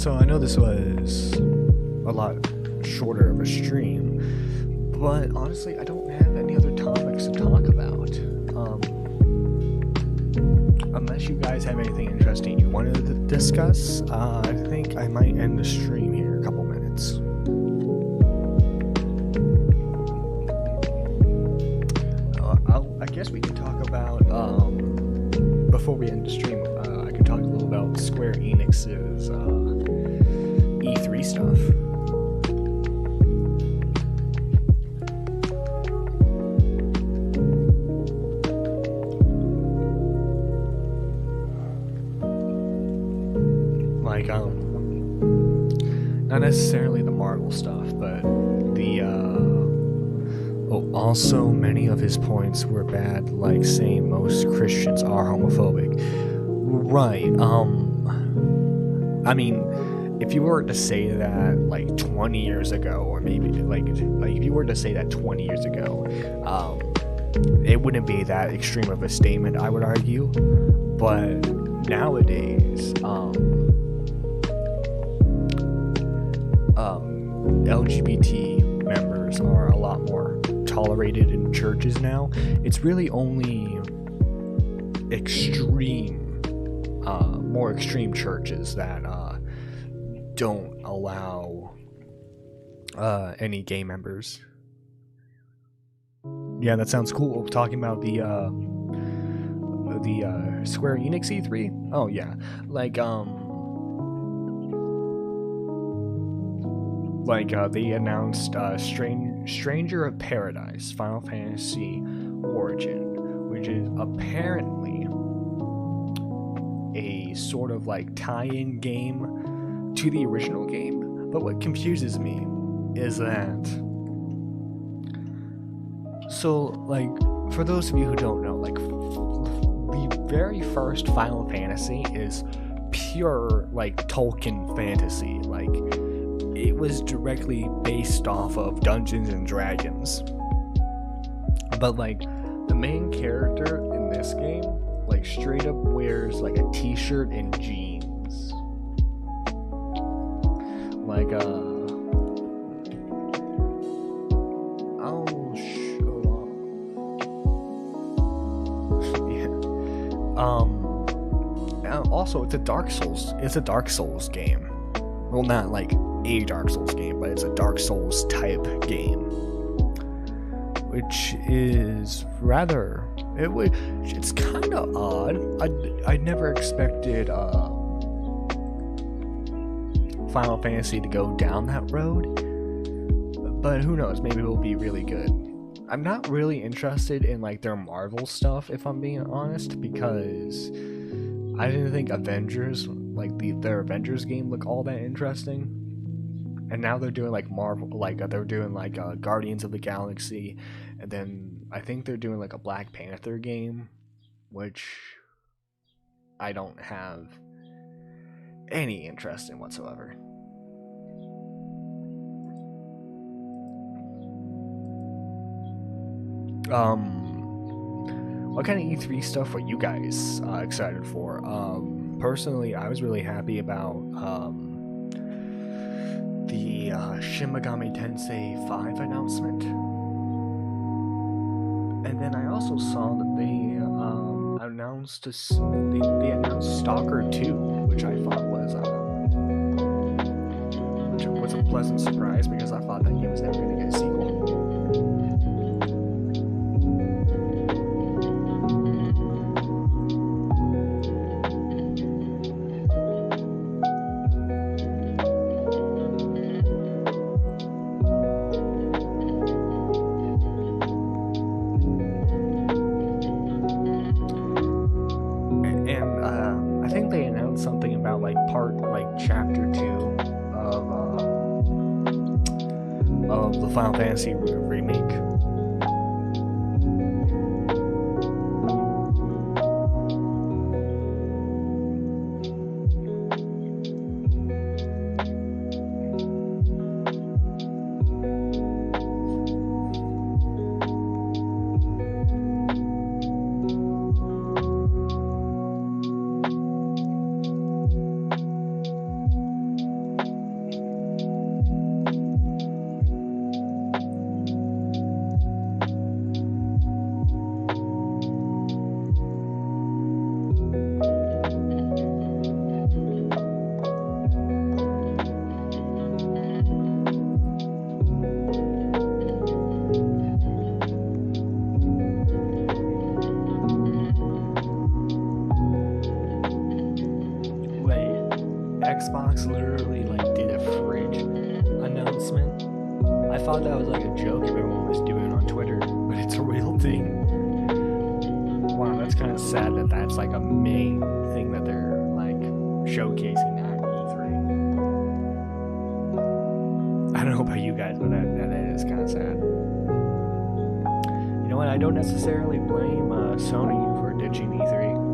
So I know this was a lot shorter of a stream, but honestly, I don't have any other topics to talk about. Unless you guys have anything interesting you wanted to discuss, I think I might end the stream here in a couple minutes. I guess we can talk about, before we end the stream, I can talk a little about Square Enix's E3 stuff. Like, not necessarily the Marvel stuff, but the, also many of his points were bad, like saying most Christians are homophobic. Right, I mean, if you were to say that, like, 20 years ago, or maybe, like if you were to say that 20 years ago, it wouldn't be that extreme of a statement, I would argue, but nowadays, LGBT members are a lot more tolerated in churches now. It's really only more extreme churches that don't allow any gay members. Yeah, that sounds cool. Talking about the Square Enix E3. Oh yeah, they announced Stranger of Paradise, Final Fantasy Origin, which is apparently a sort of like tie-in game to the original game. But what confuses me is that, so like, for those of you who don't know, like, the very first Final Fantasy is pure like Tolkien fantasy. Like, it was directly based off of Dungeons and Dragons. But like, the main character in this game, like, straight up wears like a t-shirt and jeans. Like, I'll show off. Yeah. Also, it's a Dark Souls game. Well, not like a Dark Souls game, but it's a Dark Souls type game, which is rather, it's kind of odd. I never expected Final Fantasy to go down that road, but who knows, maybe it'll be really good. I'm not really interested in like their Marvel stuff, if I'm being honest, because I didn't think Avengers, like their Avengers game, looked all that interesting. And now they're doing like Marvel, like they're doing like Guardians of the Galaxy, and then I think they're doing like a Black Panther game, which I don't have any interest in whatsoever. What kind of E3 stuff were you guys excited for? Personally, I was really happy about the Shin Megami Tensei 5 announcement, and then I also saw that they announced Stalker 2, which I thought was a pleasant surprise, because I thought that game was never going to get a sequel. Final Fantasy remake. Xbox literally like did a fridge announcement. I thought that was like a joke everyone was doing on Twitter, but it's a real thing. Wow, that's kind of sad that that's like a main thing that they're like showcasing at E3. I don't know about you guys, but that is kind of sad. You know what? I don't necessarily blame Sony for ditching E3.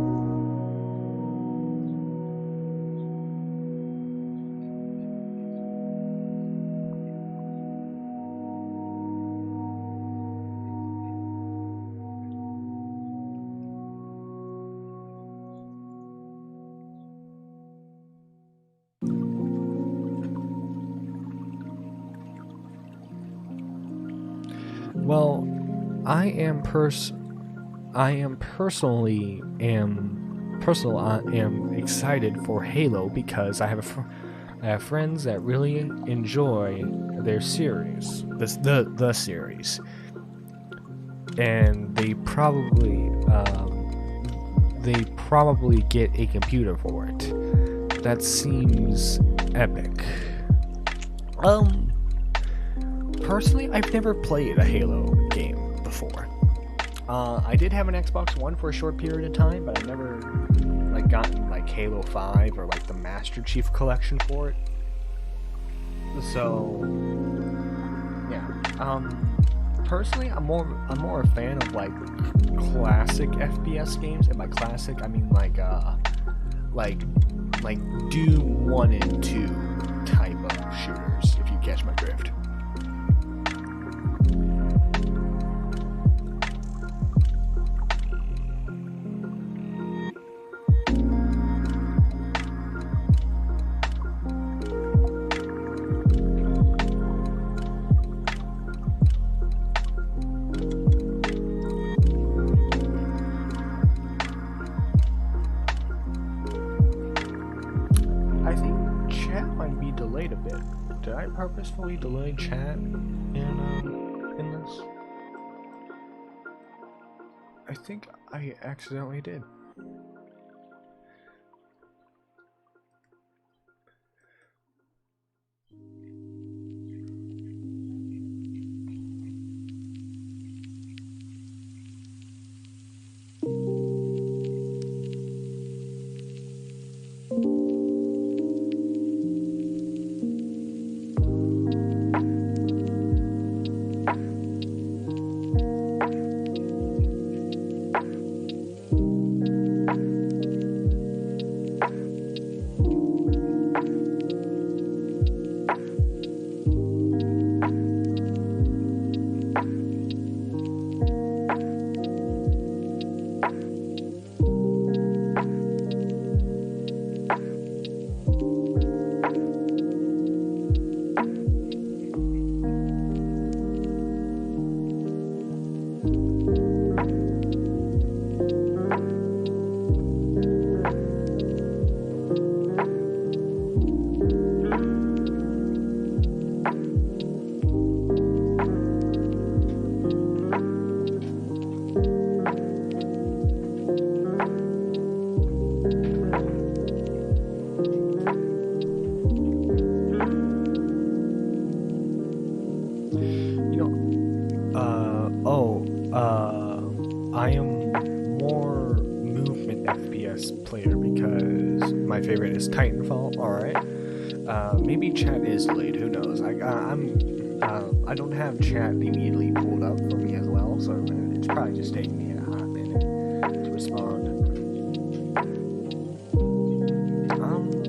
Well, I am excited for Halo because I have friends that really enjoy their series, the series, and they probably get a computer for it. That seems epic. Personally, I've never played a Halo game before. I did have an Xbox One for a short period of time, but I've never like gotten like Halo 5 or like the Master Chief Collection for it. So yeah. Personally, I'm more a fan of like classic FPS games, and by classic I mean like Doom 1 and 2 type of shooters, if you catch my drift. Purposefully delayed chat in this? I think I accidentally did. I am more movement FPS player because my favorite is Titanfall. All right, maybe chat is delayed. Who knows? I don't have chat immediately pulled up for me as well, so it's probably just taking me a hot minute to respond.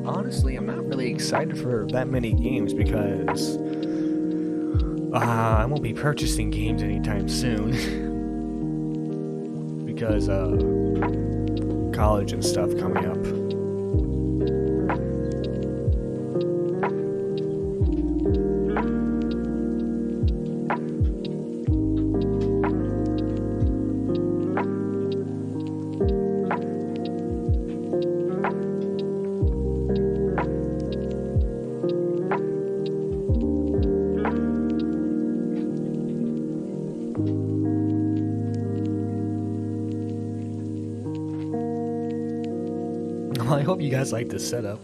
Honestly, I'm not really excited for that many games because I won't be purchasing games anytime soon. Because college and stuff coming up. I hope you guys like this setup.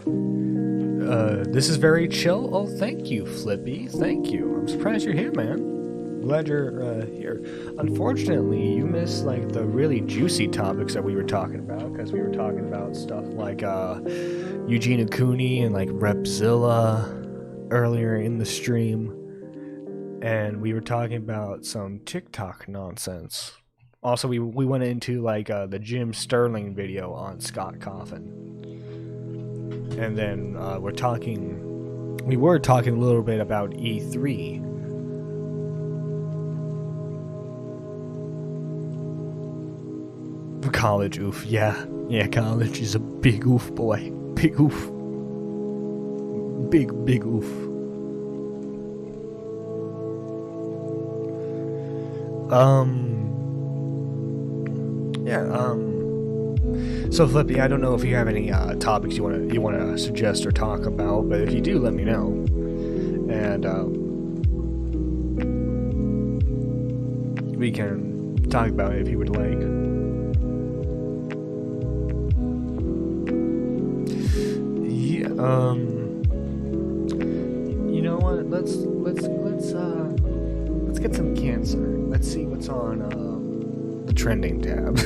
This is very chill. Oh, thank you, Flippy. Thank you. I'm surprised you're here, man. Glad you're here. Unfortunately, you missed like the really juicy topics that we were talking about, because we were talking about stuff like Eugene Cooney and like Repzilla earlier in the stream, and we were talking about some TikTok nonsense. Also, we went into like the Jim Sterling video on Scott Coffin, and then we were talking a little bit about E3. College, oof, yeah, college is a big oof, boy, big oof, big oof. So Flippy, I don't know if you have any topics you wanna suggest or talk about, but if you do, let me know, and we can talk about it if you would like. You know what? Let's get some cancer. Let's see what's on the trending tab.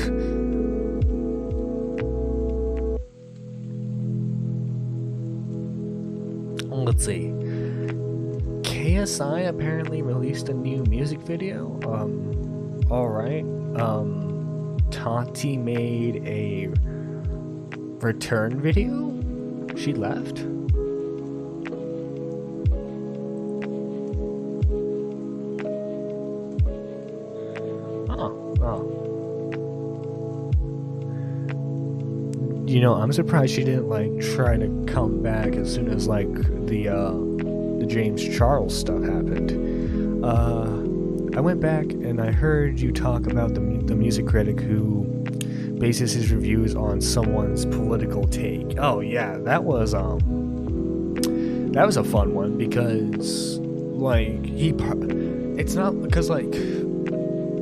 Let's see. KSI apparently released a new music video. All right. Tati made a return video. She left? Oh. You know, I'm surprised she didn't like try to come back as soon as like the James Charles stuff happened. I went back and I heard you talk about the music critic who bases his reviews on someone's political take. Oh yeah, that was a fun one, because like it's not because like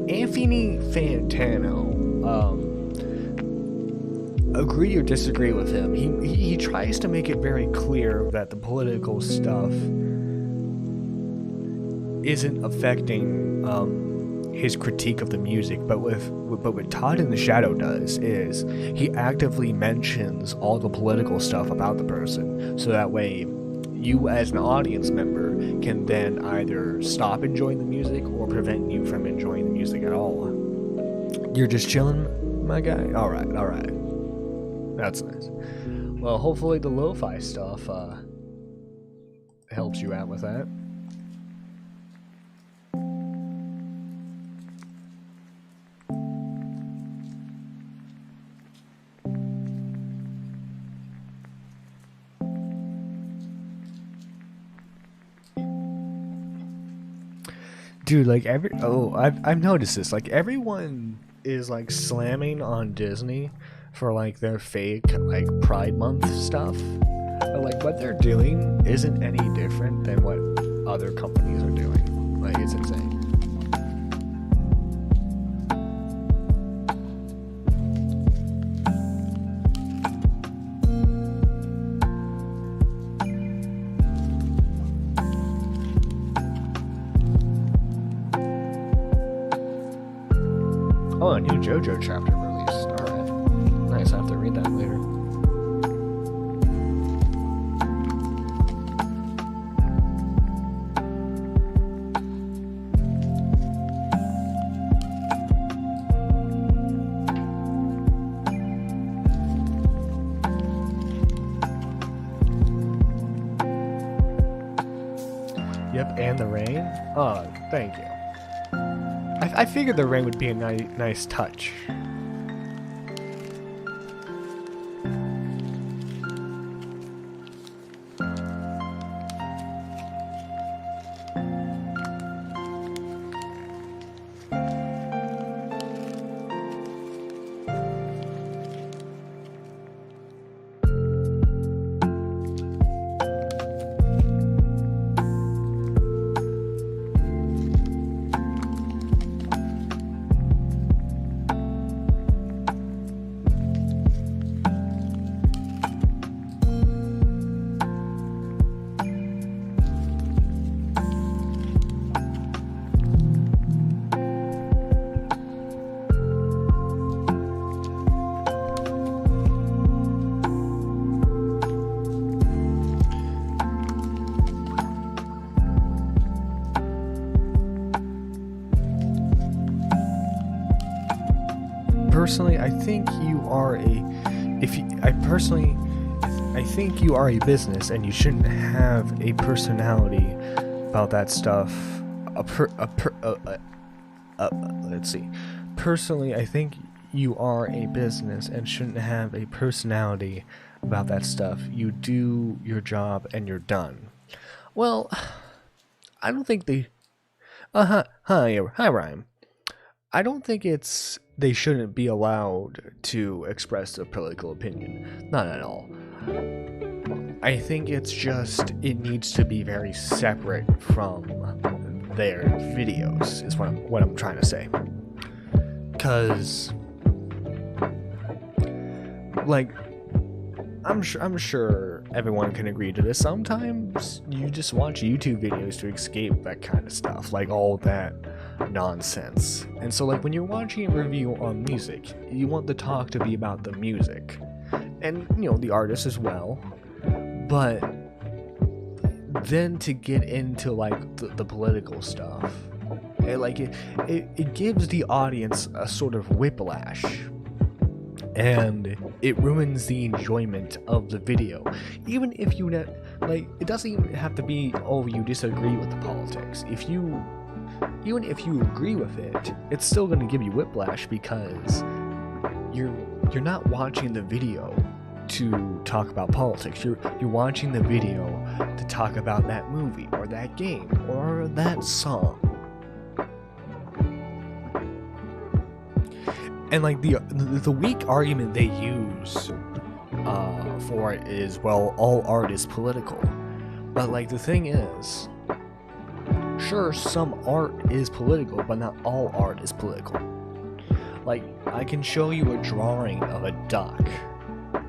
Anthony Fantano, agree or disagree with him, he tries to make it very clear that the political stuff isn't affecting his critique of the music, but what Todd in the Shadow does is he actively mentions all the political stuff about the person, so that way you as an audience member can then either stop enjoying the music or prevent you from enjoying the music at all. You're just chilling, my guy? Alright. That's nice. Well, hopefully the lo-fi stuff helps you out with that. Dude, like I've noticed this. Like everyone is like slamming on Disney for like their fake like Pride Month stuff, but like what they're doing isn't any different than what other companies are doing. Like it's insane. Oh, a new JoJo chapter released. Alright. Nice, I have to read that later. Yep, and the rain. Oh, thank you. I figured the rain would be a nice touch. personally, I think you are I think you are a business, and you shouldn't have a personality about that stuff. Let's see. Personally, I think you are a business and shouldn't have a personality about that stuff. You do your job and you're done. Well, I don't think they... Hi Ryan. I don't think they shouldn't be allowed to express a political opinion. Not at all. I think it's just, it needs to be very separate from their videos, is what I'm trying to say. Because, like, I'm sure everyone can agree to this. Sometimes you just watch YouTube videos to escape that kind of stuff, like all that nonsense. And so, like, when you're watching a review on music, you want the talk to be about the music, and the artist as well. But then to get into like the political stuff, it gives the audience a sort of whiplash, and it ruins the enjoyment of the video. Even if you it doesn't even have to be, oh, you disagree with the politics. Even if you agree with it, it's still going to give you whiplash, because you're not watching the video to talk about politics. You're watching the video to talk about that movie or that game or that song. And like the weak argument they use for it is, well, all art is political. But like the thing is, sure, some art is political, but not all art is political. Like, I can show you a drawing of a duck.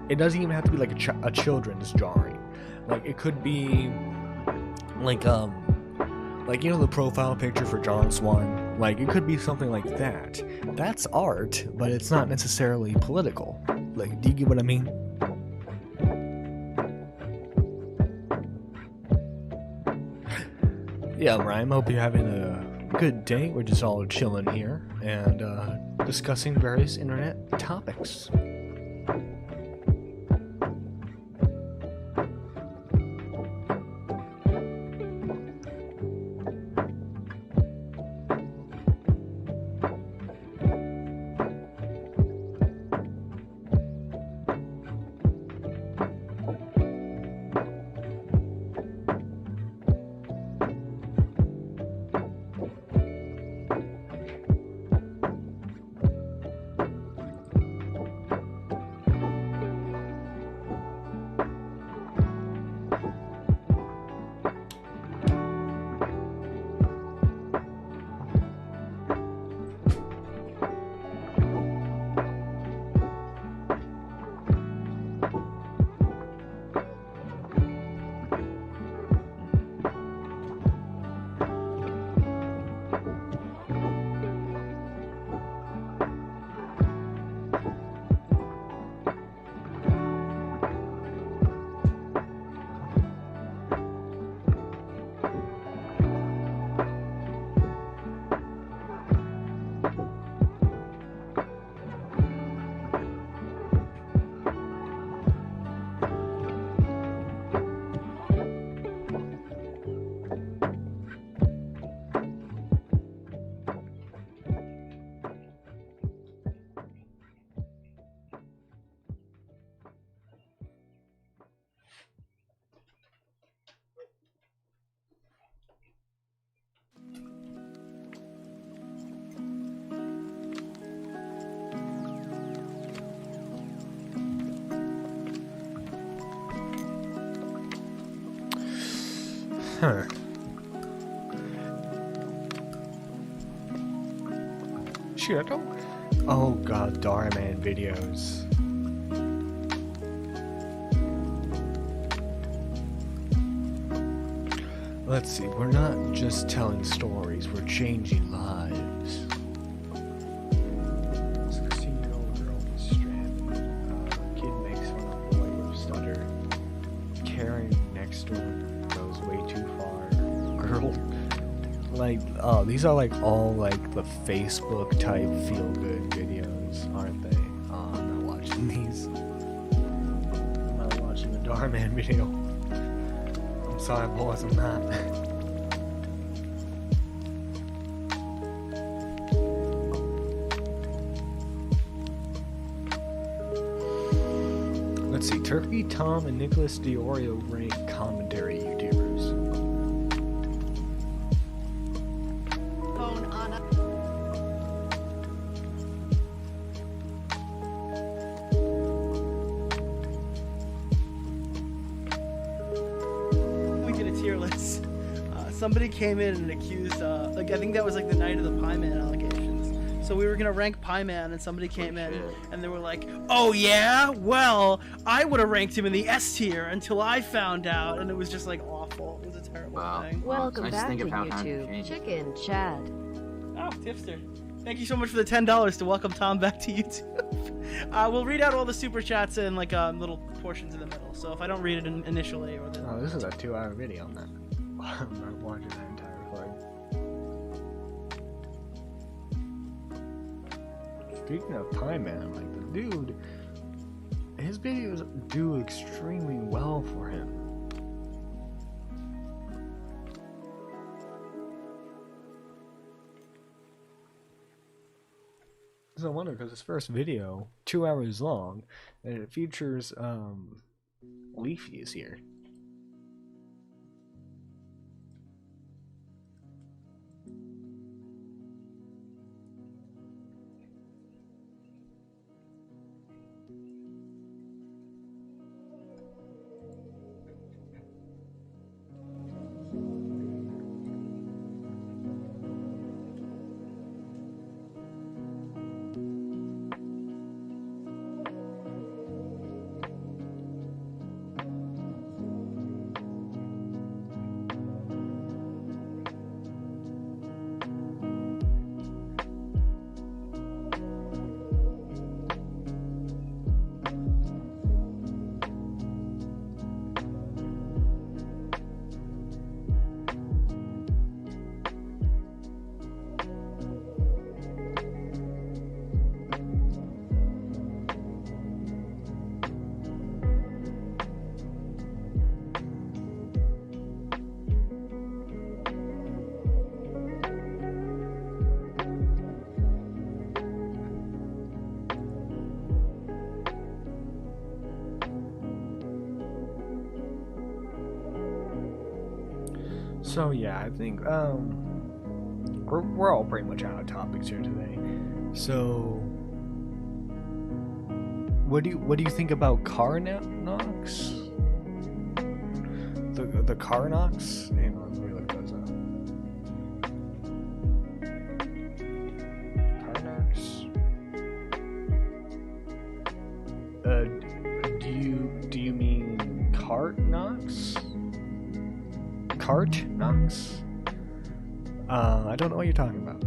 It doesn't even have to be like a children's drawing. Like, it could be like the profile picture for John Swan. Like, it could be something like that. That's art, but it's not necessarily political. Like, do you get what I mean? Yeah, Ryan, hope you're having a good day. We're just all chilling here and discussing various internet topics. Huh. Shoot, I don't... Oh god, Daraman videos. Let's see, we're not just telling stories, we're changing lives. 16-year-old girl was stranded. Kid makes fun of boy with stutter. Karen next door goes way too far. Girl, like, oh, these are like all like the Facebook type feel-good videos, aren't they? watching these. I'm not watching the Darman video. I'm sorry, boys, I'm not. Let's see, Turkey Tom and Nicholas Diorio rank commentary YouTubers. We did a tier list. Somebody came in and accused, I think that was like the night of the Pie Man allegations. So we were gonna rank Pie Man, and somebody came in and they were like, "Oh yeah, well, I would have ranked him in the S tier until I found out," and it was just like awful. It was a terrible thing. Welcome back to YouTube, Chicken Chad. Oh, Tipster. Thank you so much for the $10 to welcome Tom back to YouTube. We'll read out all the super chats in like little portions in the middle. So if I don't read it initially or Oh, this is a 2-hour video on that. I'm not watching that entire thing. Speaking of Pie Man, like the dude, his videos do extremely well for him. So I wonder, because his first video, 2 hours long, and it features Leafy is here. So yeah, I think we're all pretty much out of topics here today. So what do you think about Carnox? The Carnox? Hang on, let me look those up. Carnox. Do you mean Cartnox? Cartnox? I don't know what you're talking about.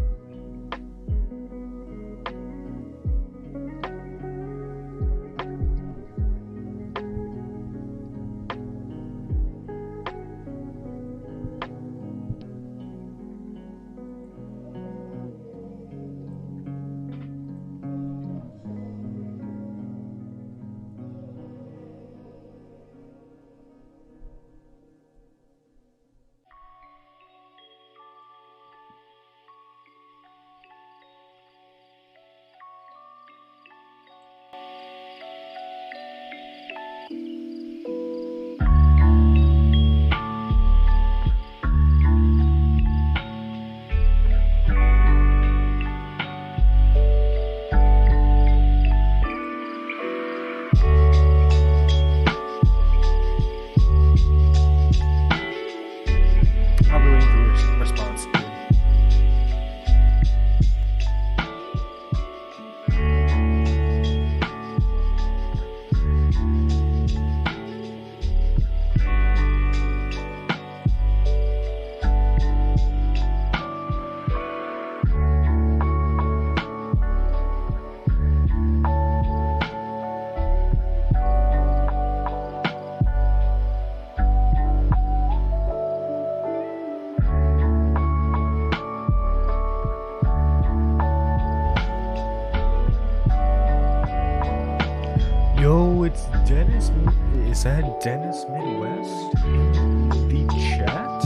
Is that Dennis Midwest in the chat?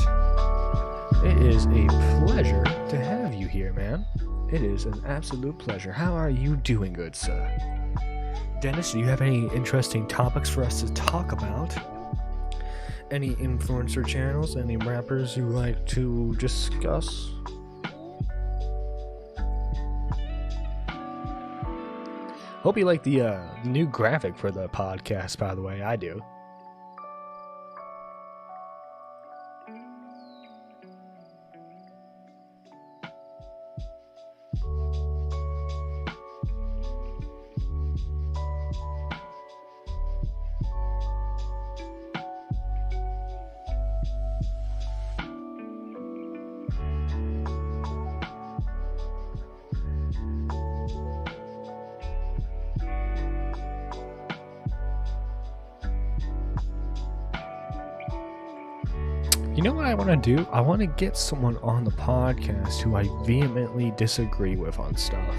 It is a pleasure to have you here, man. It is an absolute pleasure. How are you doing, good sir? Dennis, do you have any interesting topics for us to talk about? Any influencer channels, any rappers you like to discuss? Hope you like the new graphic for the podcast, by the way. I do. You know what I want to do? I want to get someone on the podcast who I vehemently disagree with on stuff,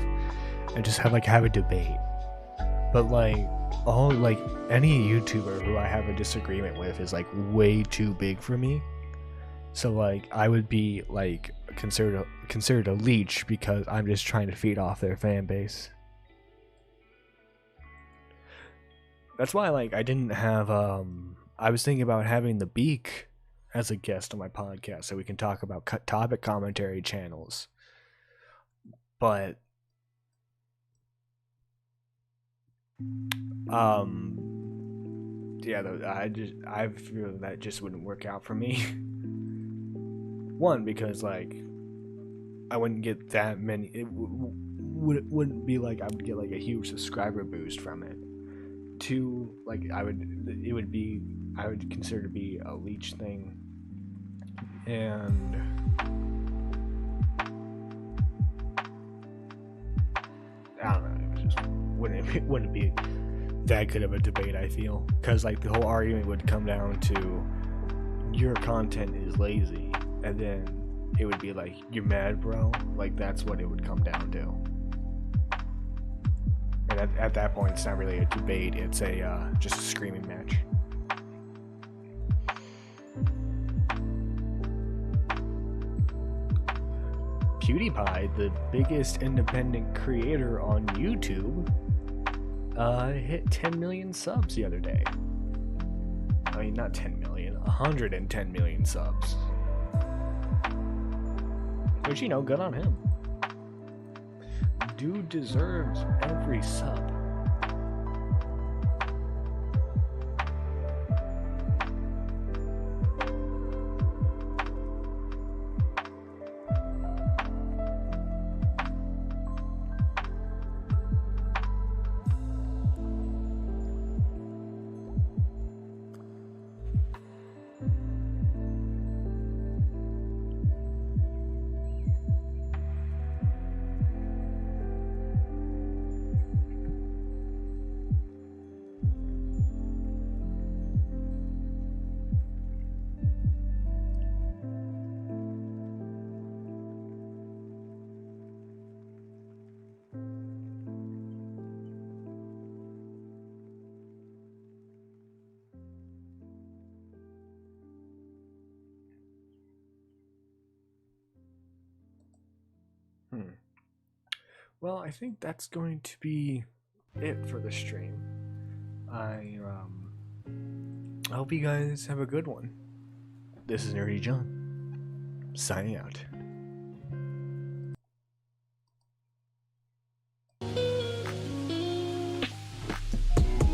and just have a debate. But any YouTuber who I have a disagreement with is way too big for me. So I would be considered a leech because I'm just trying to feed off their fan base. That's why I didn't have I was thinking about having the Beak as a guest on my podcast so we can talk about topic commentary channels. But yeah, I feel that just wouldn't work out for me. One, because I wouldn't get that many. It wouldn't be I would get a huge subscriber boost from it. Two, I would consider to be a leech thing. And I don't know, it just wouldn't be that good of a debate, I feel, because the whole argument would come down to your content is lazy, and then it would be you're mad, bro. That's what it would come down to. And at that point, it's not really a debate, it's just a screaming match. PewDiePie, the biggest independent creator on YouTube, hit 10 million subs the other day. I mean, not 10 million, 110 million subs. Which, good on him. Dude deserves every sub. Well, I think that's going to be it for the stream. I hope you guys have a good one. This is Nerdy John, signing out.